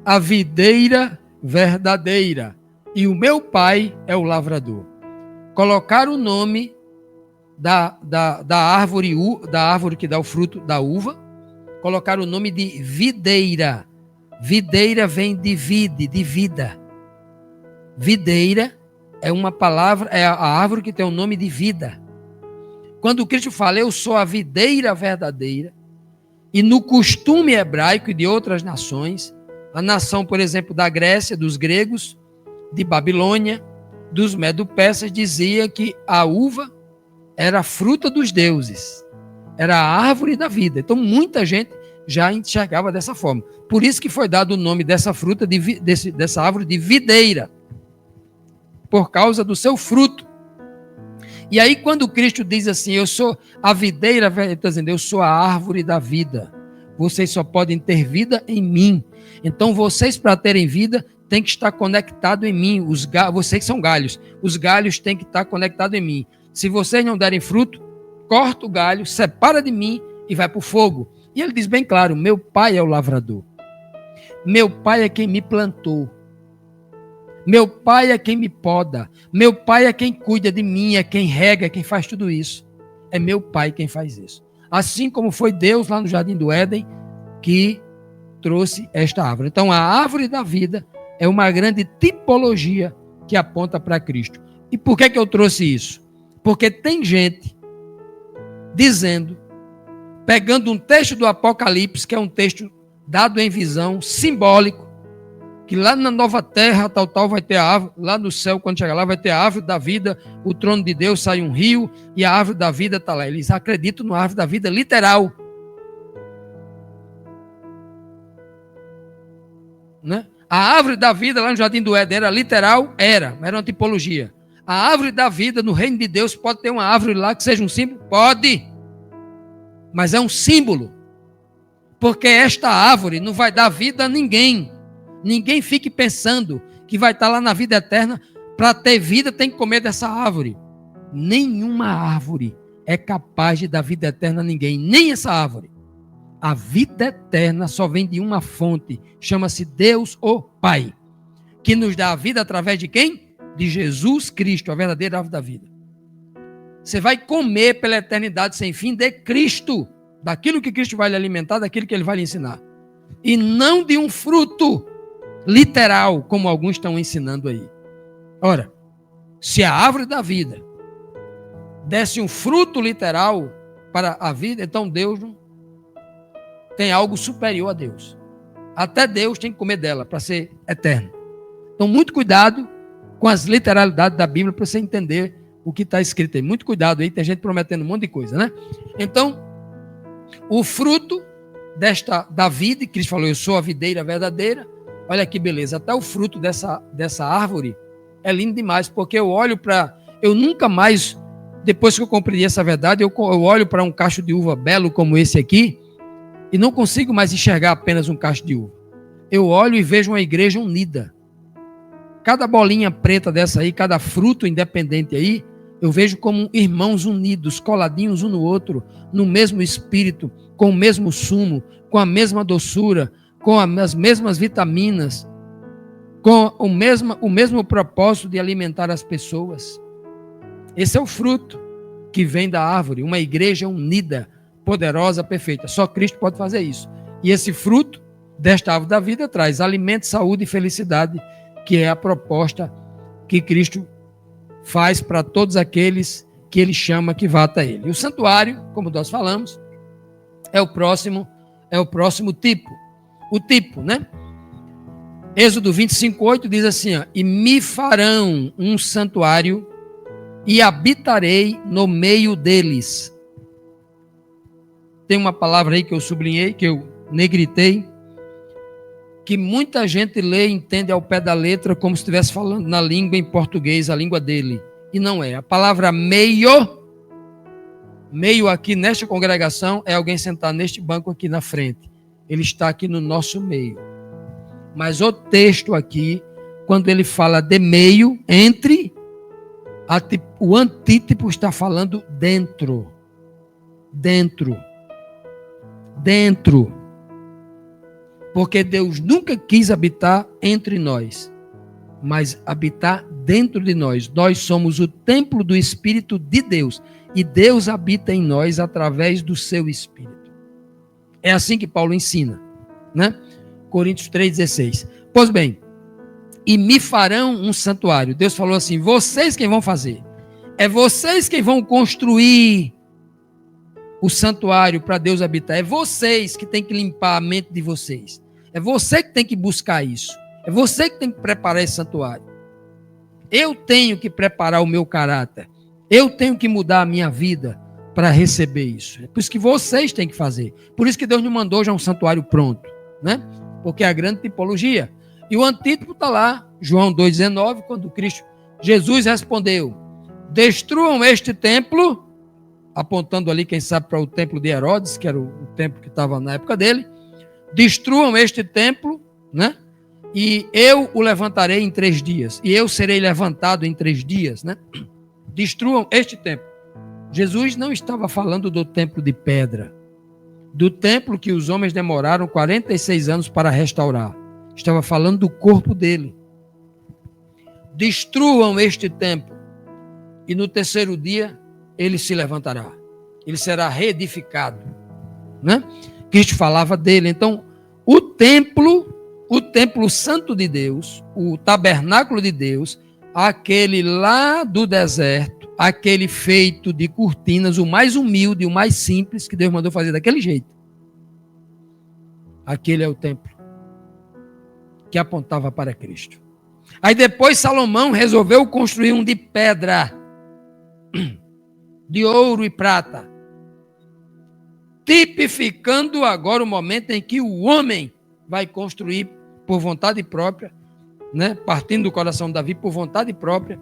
A videira verdadeira, e o meu pai é o lavrador. Colocar o nome da árvore que dá o fruto da uva, colocar o nome de videira. Videira vem de vide, de vida. Videira é uma palavra, é a árvore que tem o nome de vida. Quando Cristo fala, eu sou a videira verdadeira, e no costume hebraico e de outras nações, a nação, por exemplo, da Grécia, dos gregos, de Babilônia, dos medo-persas, dizia que a uva era a fruta dos deuses, era a árvore da vida. Então muita gente já enxergava dessa forma. Por isso que foi dado o nome dessa fruta, dessa árvore, de videira, por causa do seu fruto. E aí quando Cristo diz assim, eu sou a videira, ele está dizendo, eu sou a árvore da vida. Vocês só podem ter vida em mim. Então vocês, para terem vida, têm que estar conectados em mim. Vocês são galhos. Os galhos têm que estar conectados em mim. Se vocês não derem fruto, corta o galho, separa de mim e vai para o fogo. E ele diz bem claro, meu pai é o lavrador. Meu pai é quem me plantou. Meu pai é quem me poda. Meu pai é quem cuida de mim, é quem rega, é quem faz tudo isso. É meu pai quem faz isso. Assim como foi Deus lá no Jardim do Éden que trouxe esta árvore. Então a árvore da vida é uma grande tipologia que aponta para Cristo. E por que eu trouxe isso? Porque tem gente dizendo, pegando um texto do Apocalipse, que é um texto dado em visão, simbólico, que lá na nova terra, tal, vai ter a árvore, lá no céu, quando chegar lá, vai ter a árvore da vida, o trono de Deus, sai um rio, e a árvore da vida está lá. Eles acreditam na árvore da vida literal. Né? A árvore da vida lá no Jardim do Éden era literal? Era uma tipologia. A árvore da vida no reino de Deus pode ter uma árvore lá que seja um símbolo? Pode. Mas é um símbolo. Porque esta árvore não vai dar vida a ninguém. Ninguém fique pensando que vai estar lá na vida eterna. Para ter vida tem que comer dessa árvore. Nenhuma árvore é capaz de dar vida eterna a ninguém. Nem essa árvore. A vida eterna só vem de uma fonte. Chama-se Deus, o Pai. Que nos dá a vida através de quem? De Jesus Cristo, a verdadeira árvore da vida. Você vai comer pela eternidade sem fim de Cristo. Daquilo que Cristo vai lhe alimentar, daquilo que Ele vai lhe ensinar. E não de um fruto literal, como alguns estão ensinando aí. Ora, se a árvore da vida desse um fruto literal para a vida, então Deus não tem algo superior a Deus. Até Deus tem que comer dela para ser eterno. Então, muito cuidado com as literalidades da Bíblia para você entender o que está escrito aí. Muito cuidado aí, tem gente prometendo um monte de coisa, né? Então, o fruto da vida, Cristo falou, eu sou a videira verdadeira. Olha que beleza, até o fruto dessa árvore é lindo demais, porque eu olho para... Eu nunca mais, depois que eu compreendi essa verdade, eu olho para um cacho de uva belo como esse aqui e não consigo mais enxergar apenas um cacho de uva. Eu olho e vejo uma igreja unida. Cada bolinha preta dessa aí, cada fruto independente aí, eu vejo como irmãos unidos, coladinhos um no outro, no mesmo espírito, com o mesmo sumo, com a mesma doçura, com as mesmas vitaminas, com o mesmo propósito de alimentar as pessoas. Esse é o fruto que vem da árvore, uma igreja unida poderosa, perfeita. Só Cristo pode fazer isso. E esse fruto desta árvore da vida traz alimento, saúde e felicidade, que é a proposta que Cristo faz para todos aqueles que ele chama que vá até ele. E o santuário, como nós falamos, é o próximo tipo. O tipo, né? Êxodo 25:8 diz assim, ó, e me farão um santuário e habitarei no meio deles. Tem uma palavra aí que eu sublinhei, que eu negritei, que muita gente lê e entende ao pé da letra como se estivesse falando na língua em português, a língua dele. E não é. A palavra meio aqui nesta congregação é alguém sentar neste banco aqui na frente. Ele está aqui no nosso meio. Mas o texto aqui, quando ele fala de meio, entre, o antítipo está falando dentro. Dentro. Porque Deus nunca quis habitar entre nós, mas habitar dentro de nós. Nós somos o templo do Espírito de Deus, e Deus habita em nós através do seu Espírito. É assim que Paulo ensina, né? Coríntios 3,16. Pois bem, e me farão um santuário. Deus falou assim, vocês quem vão fazer. É vocês quem vão construir o santuário para Deus habitar. É vocês que tem que limpar a mente de vocês. É você que tem que buscar isso. É você que tem que preparar esse santuário. Eu tenho que preparar o meu caráter. Eu tenho que mudar a minha vida para receber isso. É por isso que vocês têm que fazer. Por isso que Deus nos mandou já um santuário pronto, né? Porque é a grande tipologia. E o antítipo está lá, João 2,19, quando Jesus respondeu, destruam este templo, apontando ali, quem sabe, para o templo de Herodes, que era o templo que estava na época dele, destruam este templo, né? E eu o levantarei em 3 dias, e eu serei levantado em 3 dias, né? Destruam este templo. Jesus não estava falando do templo de pedra, do templo que os homens demoraram 46 anos para restaurar. Estava falando do corpo dele. Destruam este templo, e no 3º dia ele se levantará. Ele será reedificado, né? Cristo falava dele. Então, o templo santo de Deus, o tabernáculo de Deus, aquele lá do deserto, aquele feito de cortinas, o mais humilde, o mais simples, que Deus mandou fazer daquele jeito. Aquele é o templo que apontava para Cristo. Aí depois Salomão resolveu construir um de pedra, de ouro e prata, tipificando agora o momento em que o homem vai construir por vontade própria, né? Partindo do coração de Davi, por vontade própria,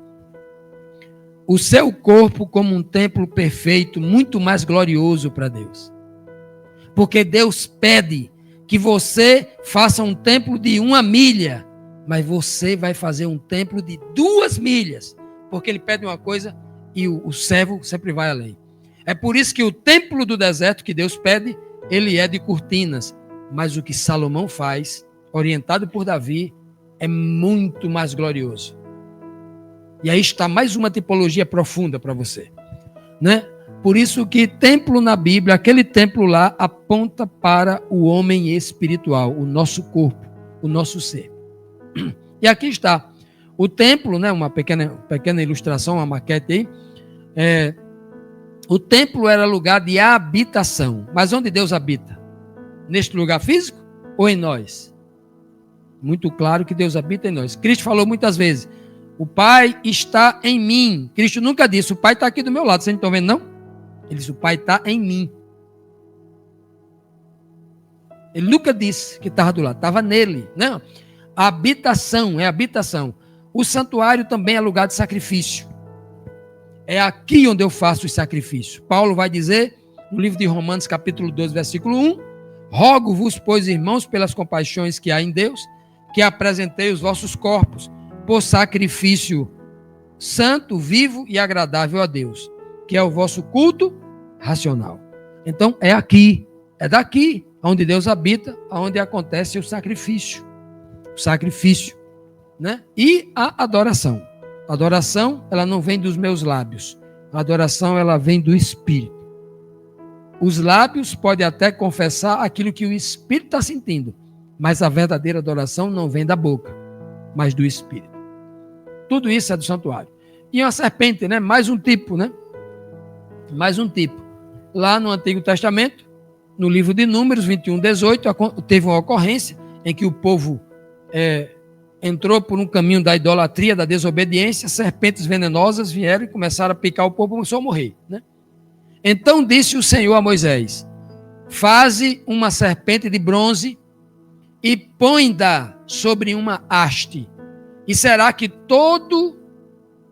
o seu corpo como um templo perfeito, muito mais glorioso para Deus. Porque Deus pede que você faça um templo de 1 milha, mas você vai fazer um templo de 2 milhas, porque ele pede uma coisa e o servo sempre vai além. É por isso que o templo do deserto que Deus pede, ele é de cortinas, mas o que Salomão faz, orientado por Davi, é muito mais glorioso. E aí está mais uma tipologia profunda para você, né? Por isso que templo na Bíblia, aquele templo lá, aponta para o homem espiritual, o nosso corpo, o nosso ser. E aqui está o templo, né? Uma pequena ilustração, uma maquete aí. O templo era lugar de habitação. Mas onde Deus habita? Neste lugar físico ou em nós? Muito claro que Deus habita em nós. Cristo falou muitas vezes, o Pai está em mim. Cristo nunca disse, o Pai está aqui do meu lado. Vocês não estão vendo, não? Ele disse, o Pai está em mim. Ele nunca disse que estava do lado, estava nele. Não. A habitação é habitação. O santuário também é lugar de sacrifício. É aqui onde eu faço os sacrifícios. Paulo vai dizer, no livro de Romanos, capítulo 12, versículo 1, rogo-vos, pois, irmãos, pelas compaixões que há em Deus, que apresentei os vossos corpos por sacrifício santo, vivo e agradável a Deus, que é o vosso culto racional. Então, é aqui, é daqui, onde Deus habita, onde acontece o sacrifício. O sacrifício, né? E a adoração. A adoração, ela não vem dos meus lábios. A adoração, ela vem do Espírito. Os lábios podem até confessar aquilo que o Espírito está sentindo, mas a verdadeira adoração não vem da boca, mas do Espírito. Tudo isso é do santuário. E uma serpente, né? Mais um tipo, né? Mais um tipo. Lá no Antigo Testamento, no livro de Números 21:18, teve uma ocorrência em que o povo entrou por um caminho da idolatria, da desobediência, serpentes venenosas vieram e começaram a picar o povo, começou a morrer, né? Então disse o Senhor a Moisés: faze uma serpente de bronze e põe-da sobre uma haste, e será que todo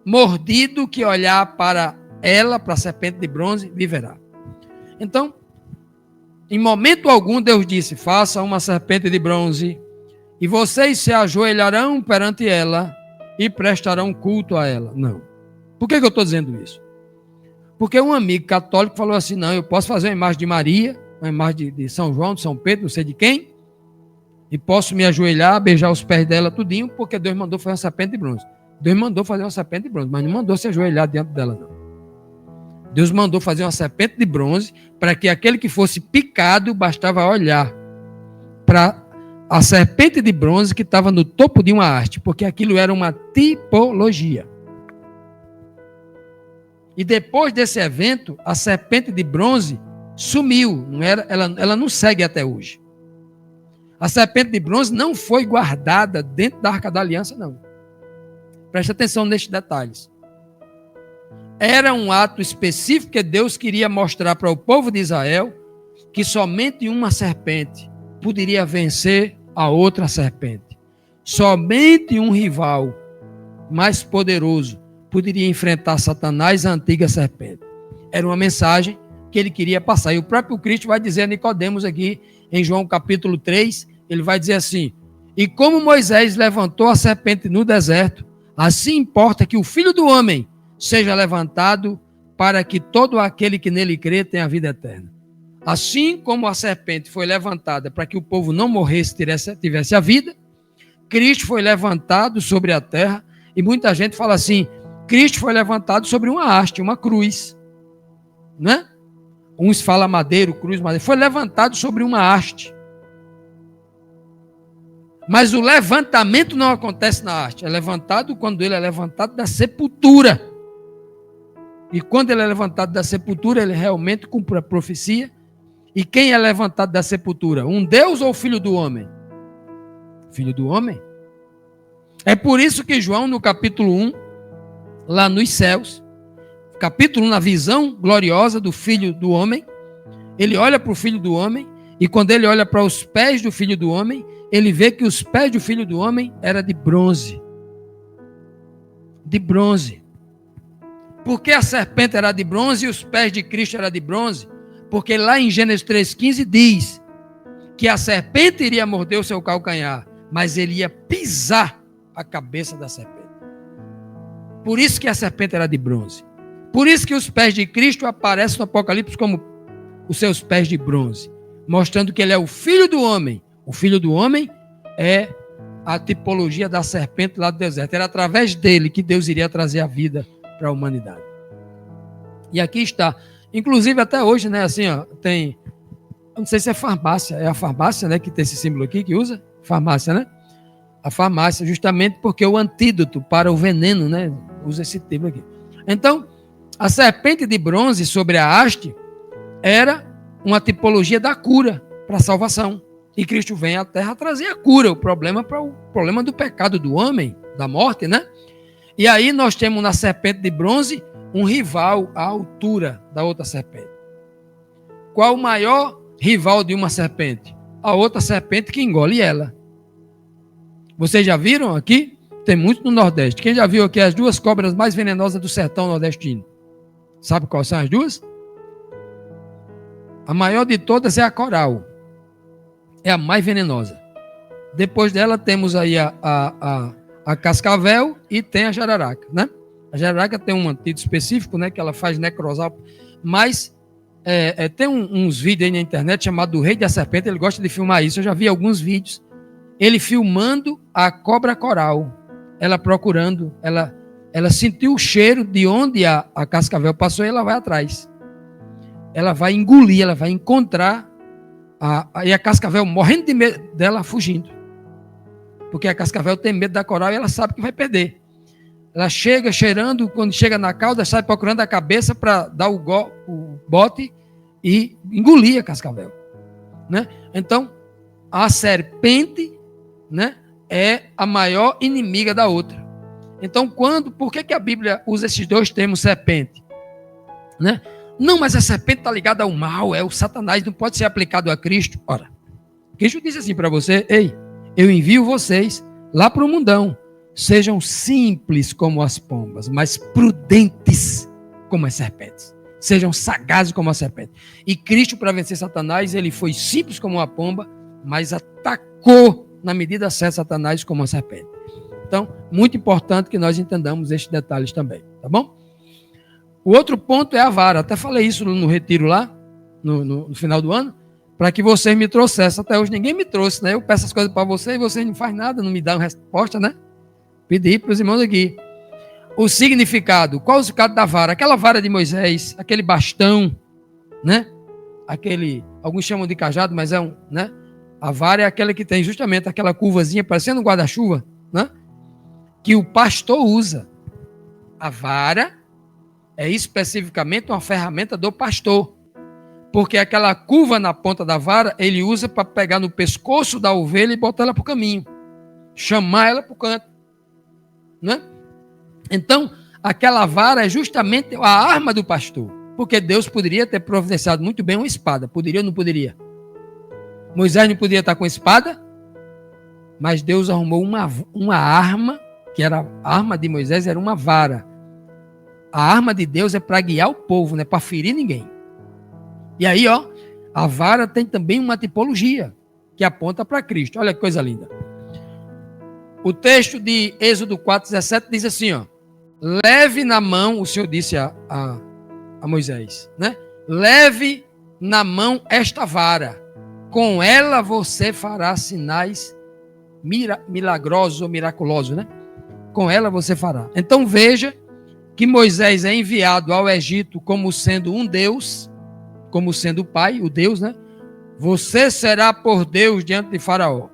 mordido que olhar para ela, para a serpente de bronze, viverá. Então, em momento algum, Deus disse: faça uma serpente de bronze, e vocês se ajoelharão perante ela e prestarão culto a ela. Não. Por que eu estou dizendo isso? Porque um amigo católico falou assim: não, eu posso fazer uma imagem de Maria, uma imagem de São João, de São Pedro, não sei de quem, e posso me ajoelhar, beijar os pés dela tudinho, porque Deus mandou fazer uma serpente de bronze. Deus mandou fazer uma serpente de bronze, mas não mandou se ajoelhar diante dela, não. Deus mandou fazer uma serpente de bronze para que aquele que fosse picado bastava olhar para a serpente de bronze que estava no topo de uma haste, porque aquilo era uma tipologia. E depois desse evento, a serpente de bronze sumiu, ela não segue até hoje. A serpente de bronze não foi guardada dentro da Arca da Aliança, não. Preste atenção nestes detalhes. Era um ato específico que Deus queria mostrar para o povo de Israel que somente uma serpente poderia vencer a outra serpente. Somente um rival mais poderoso poderia enfrentar Satanás, a antiga serpente. Era uma mensagem que ele queria passar. E o próprio Cristo vai dizer a Nicodemos aqui, em João capítulo 3, ele vai dizer assim: e como Moisés levantou a serpente no deserto, assim importa que o Filho do Homem seja levantado, para que todo aquele que nele crê tenha a vida eterna. Assim como a serpente foi levantada para que o povo não morresse, tivesse a vida, Cristo foi levantado sobre a terra, e muita gente fala assim: Cristo foi levantado sobre uma haste, uma cruz, né? Uns falam madeiro, cruz, madeiro. Foi levantado sobre uma haste. Mas o levantamento não acontece na haste. É levantado quando ele é levantado da sepultura. E quando ele é levantado da sepultura, ele realmente cumpre a profecia. E quem é levantado da sepultura? Um Deus ou o Filho do Homem? Filho do Homem. É por isso que João, no capítulo 1, lá nos céus, capítulo 1, na visão gloriosa do Filho do Homem, ele olha para o Filho do Homem, e quando ele olha para os pés do Filho do Homem, ele vê que os pés do Filho do Homem eram de bronze. De bronze. Por que a serpente era de bronze e os pés de Cristo eram de bronze? Porque lá em Gênesis 3,15 diz que a serpente iria morder o seu calcanhar, mas ele ia pisar a cabeça da serpente. Por isso que a serpente era de bronze. Por isso que os pés de Cristo aparecem no Apocalipse como os seus pés de bronze, mostrando que ele é o Filho do Homem. O Filho do Homem é a tipologia da serpente lá do deserto. Era através dele que Deus iria trazer a vida para a humanidade. E aqui está. Inclusive até hoje, né, assim, ó, tem, eu não sei se é farmácia, é a farmácia, né, que tem esse símbolo aqui, que usa, farmácia, né? A farmácia, justamente porque o antídoto para o veneno, né, usa esse símbolo aqui. Então, a serpente de bronze sobre a haste era uma tipologia da cura para a salvação. E Cristo vem à terra trazer a cura, o problema do pecado do homem, da morte, né? E aí nós temos na serpente de bronze um rival à altura da outra serpente. Qual o maior rival de uma serpente? A outra serpente que engole ela. Vocês já viram aqui? Tem muito no Nordeste. Quem já viu aqui as duas cobras mais venenosas do sertão nordestino? Sabe quais são as duas? A maior de todas é a coral. É a mais venenosa. Depois dela temos aí a cascavel e tem a jararaca, né? A jararaca tem um antídoto específico, né? Que ela faz necrosar. Mas tem uns vídeos aí na internet chamado O Rei da Serpente. Ele gosta de filmar isso. Eu já vi alguns vídeos. Ele filmando a cobra coral. Ela procurando. Ela sentiu o cheiro de onde a cascavel passou e ela vai atrás. ela vai engolir, ela vai encontrar e a cascavel morrendo de medo dela, fugindo. Porque a cascavel tem medo da coral e ela sabe que vai perder. Ela chega cheirando, quando chega na cauda, sai procurando a cabeça para dar o bote e engolir a cascavel. Né? Então, a serpente, né, é a maior inimiga da outra. Então, por que a Bíblia usa esses dois termos, serpente? Né? Não, mas a serpente está ligada ao mal, é o Satanás, não pode ser aplicado a Cristo. Ora, Cristo disse assim para você: ei, eu envio vocês lá para o mundão. Sejam simples como as pombas, mas prudentes como as serpentes. Sejam sagazes como a serpente. E Cristo, para vencer Satanás, ele foi simples como uma pomba, mas atacou na medida certa Satanás como uma serpente. Então, muito importante que nós entendamos estes detalhes também, tá bom? O outro ponto é a vara. Até falei isso no retiro lá, no final do ano, para que vocês me trouxessem. Até hoje ninguém me trouxe, né? Eu peço as coisas para vocês e vocês não fazem nada, não me dão resposta, né? Pedi para os irmãos aqui. O significado. Qual o significado da vara? Aquela vara de Moisés, aquele bastão, né? Alguns chamam de cajado, mas né? A vara é aquela que tem justamente aquela curvazinha parecendo um guarda-chuva, né? Que o pastor usa. A vara é especificamente uma ferramenta do pastor. Porque aquela curva na ponta da vara, ele usa para pegar no pescoço da ovelha e botar ela para o caminho. Chamar ela para o canto. Né? Então, aquela vara é justamente a arma do pastor. Porque Deus poderia ter providenciado muito bem uma espada. Poderia ou não poderia? Moisés não poderia estar com espada, mas Deus arrumou uma arma, que era a arma de Moisés, era uma vara. A arma de Deus é para guiar o povo, não é para ferir ninguém. E aí, a vara tem também uma tipologia, que aponta para Cristo. Olha que coisa linda. O texto de Êxodo 4,17 diz assim, leve na mão, o Senhor disse a Moisés, né? Leve na mão esta vara, com ela você fará sinais milagrosos ou miraculosos, né? Com ela você fará. Então veja que Moisés é enviado ao Egito como sendo um Deus, como sendo o pai, o Deus, né? Você será por Deus diante de Faraó.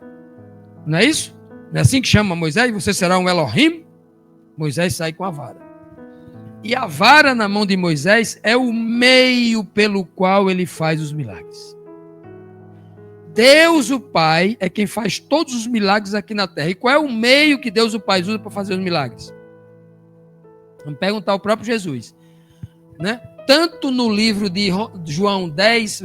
Não é isso? Não é assim que chama Moisés? Você será um Elohim? Moisés sai com a vara. E a vara na mão de Moisés é o meio pelo qual ele faz os milagres. Deus, o Pai, é quem faz todos os milagres aqui na terra. E qual é o meio que Deus, o Pai, usa para fazer os milagres? Vamos perguntar ao próprio Jesus. Né? Tanto no livro de João 10,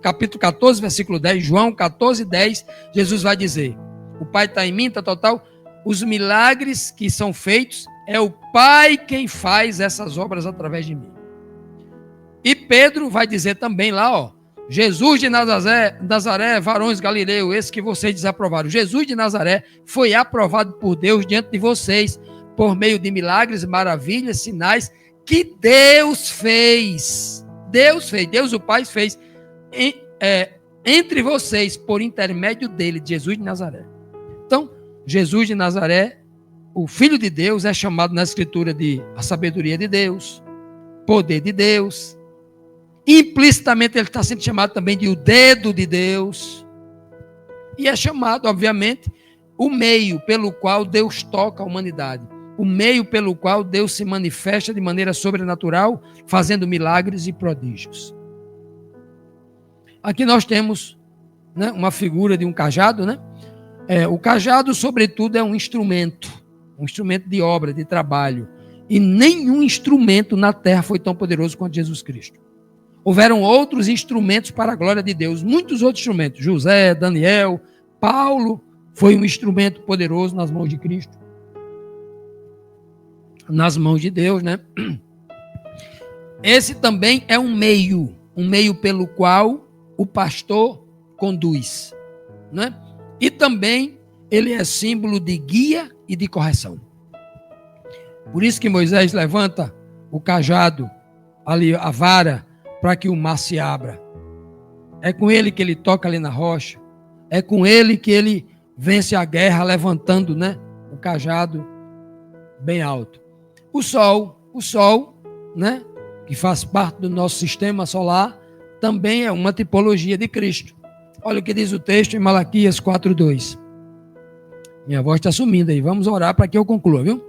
capítulo 14, versículo 10, João 14, 10, Jesus vai dizer: o Pai está em mim, está total. Os milagres que são feitos, é o Pai quem faz essas obras através de mim. E Pedro vai dizer também lá, Jesus de Nazaré, varões Galileu, esse que vocês desaprovaram. Jesus de Nazaré foi aprovado por Deus diante de vocês, por meio de milagres, maravilhas, sinais, que Deus fez. Deus o Pai fez entre vocês, por intermédio dele, de Jesus de Nazaré. Então, Jesus de Nazaré, o Filho de Deus, é chamado na Escritura de a sabedoria de Deus, poder de Deus. Implicitamente ele está sendo chamado também de o dedo de Deus. E é chamado, obviamente, o meio pelo qual Deus toca a humanidade. O meio pelo qual Deus se manifesta de maneira sobrenatural, fazendo milagres e prodígios. Aqui nós temos, né, uma figura de um cajado, né? O cajado, sobretudo, é um instrumento de obra, de trabalho. E nenhum instrumento na terra foi tão poderoso quanto Jesus Cristo. Houveram outros instrumentos para a glória de Deus, muitos outros instrumentos. José, Daniel, Paulo foi um instrumento poderoso nas mãos de Cristo. Nas mãos de Deus, né? Esse também é um meio pelo qual o pastor conduz, né? E também ele é símbolo de guia e de correção. Por isso que Moisés levanta o cajado, ali a vara, para que o mar se abra. É com ele que ele toca ali na rocha. É com ele que ele vence a guerra, levantando, né, o cajado bem alto. O sol, né, que faz parte do nosso sistema solar, também é uma tipologia de Cristo. Olha o que diz o texto em Malaquias 4:2. Minha voz está sumindo aí, vamos orar para que eu conclua, viu?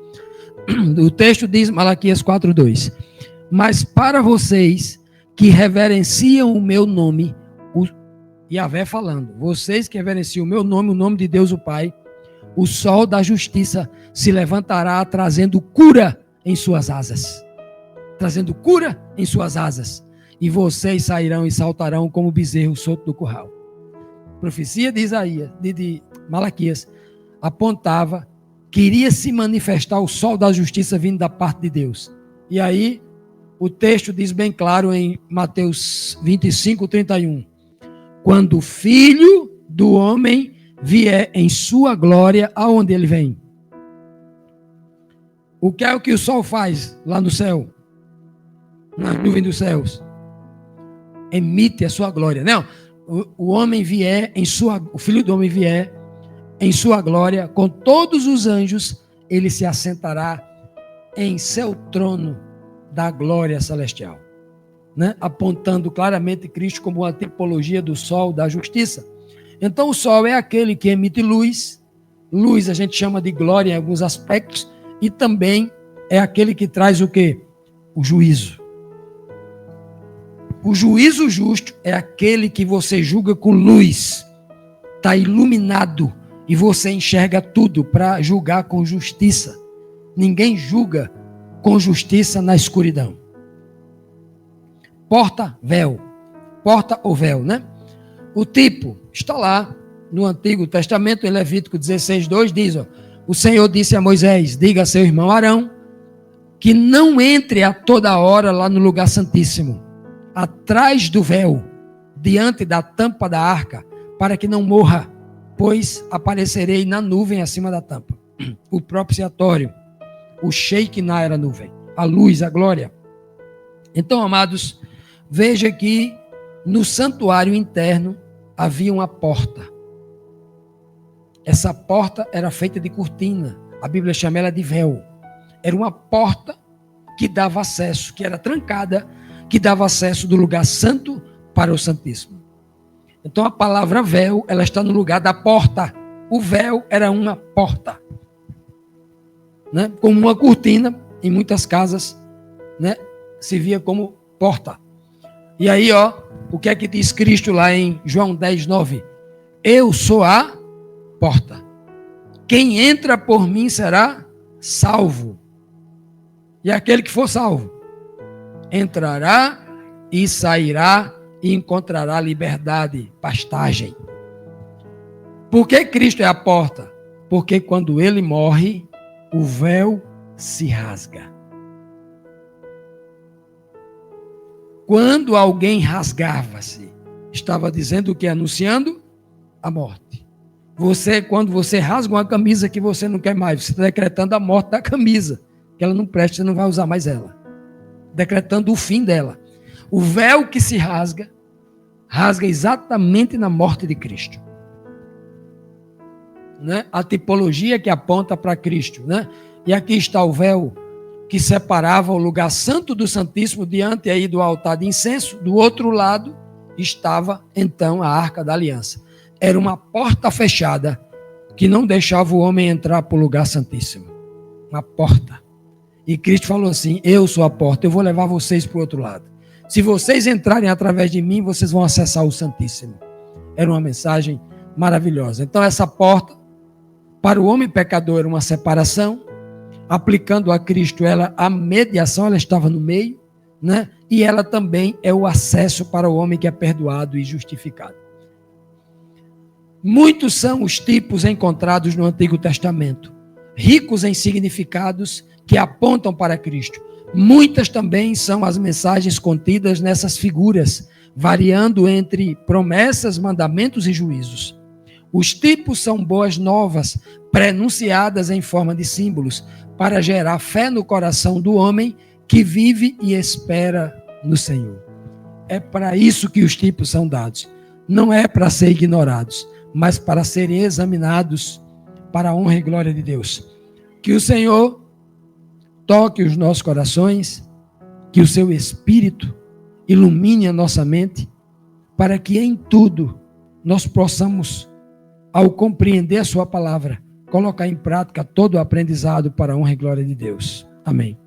O texto diz, Malaquias 4:2. Mas para vocês que reverenciam o meu nome, Yahvé falando, vocês que reverenciam o meu nome, o nome de Deus o Pai, o sol da justiça se levantará trazendo cura em suas asas. Trazendo cura em suas asas. E vocês sairão e saltarão como bezerro solto do curral. A profecia de Isaías, de Malaquias, apontava que iria se manifestar o sol da justiça vindo da parte de Deus. E aí, o texto diz bem claro em Mateus 25:31. Quando o Filho do Homem vier em sua glória, aonde ele vem? O que é o que o sol faz lá no céu? Na nuvem dos céus? Emite a sua glória. Não, o homem vier em sua, o Filho do Homem vier em sua glória, com todos os anjos, ele se assentará em seu trono da glória celestial, né? Apontando claramente Cristo como uma tipologia do sol da justiça. Então o sol é aquele que emite luz, luz a gente chama de glória em alguns aspectos, e também é aquele que traz o quê? O juízo. O juízo justo é aquele que você julga com luz, está iluminado, e você enxerga tudo para julgar com justiça. Ninguém julga com justiça na escuridão. Porta, véu. Porta ou véu, né? O tipo está lá no Antigo Testamento, em Levítico 16:2, diz, ó, o Senhor disse a Moisés, diga a seu irmão Arão, que não entre a toda hora lá no lugar santíssimo, atrás do véu, diante da tampa da arca, para que não morra, pois aparecerei na nuvem acima da tampa. O propiciatório, o Shekinah era a nuvem, a luz, a glória. Então, amados, veja que no santuário interno havia uma porta. Essa porta era feita de cortina. A Bíblia chama ela de véu. Era uma porta que dava acesso, que era trancada, que dava acesso do lugar santo para o Santíssimo. Então a palavra véu, ela está no lugar da porta. O véu era uma porta, né? Como uma cortina, em muitas casas, né? Se via como porta. E aí, ó, o que é que diz Cristo lá em João 10:9? Eu sou a porta. Quem entra por mim será salvo. E aquele que for salvo entrará e sairá e encontrará liberdade, pastagem. Por que Cristo é a porta? Porque quando ele morre, o véu se rasga. Quando alguém rasgava-se, estava dizendo o que? Anunciando a morte. Quando você rasga uma camisa que você não quer mais, você está decretando a morte da camisa, que ela não presta, você não vai usar mais ela. Decretando o fim dela. O véu que se rasga exatamente na morte de Cristo. Né? A tipologia que aponta para Cristo. Né? E aqui está o véu que separava o lugar santo do Santíssimo diante aí do altar de incenso. Do outro lado estava então a Arca da Aliança. Era uma porta fechada que não deixava o homem entrar para o lugar santíssimo. Uma porta. E Cristo falou assim, eu sou a porta, eu vou levar vocês para o outro lado. Se vocês entrarem através de mim, vocês vão acessar o Santíssimo. Era uma mensagem maravilhosa. Então essa porta, para o homem pecador, era uma separação. Aplicando a Cristo, a mediação, ela estava no meio, né? E ela também é o acesso para o homem que é perdoado e justificado. Muitos são os tipos encontrados no Antigo Testamento, ricos em significados que apontam para Cristo. Muitas também são as mensagens contidas nessas figuras, variando entre promessas, mandamentos e juízos. Os tipos são boas novas, prenunciadas em forma de símbolos, para gerar fé no coração do homem que vive e espera no Senhor. É para isso que os tipos são dados. Não é para ser ignorados, mas para serem examinados para a honra e glória de Deus. Que o Senhor toque os nossos corações, que o seu Espírito ilumine a nossa mente para que em tudo nós possamos, ao compreender a sua palavra, colocar em prática todo o aprendizado para a honra e glória de Deus. Amém.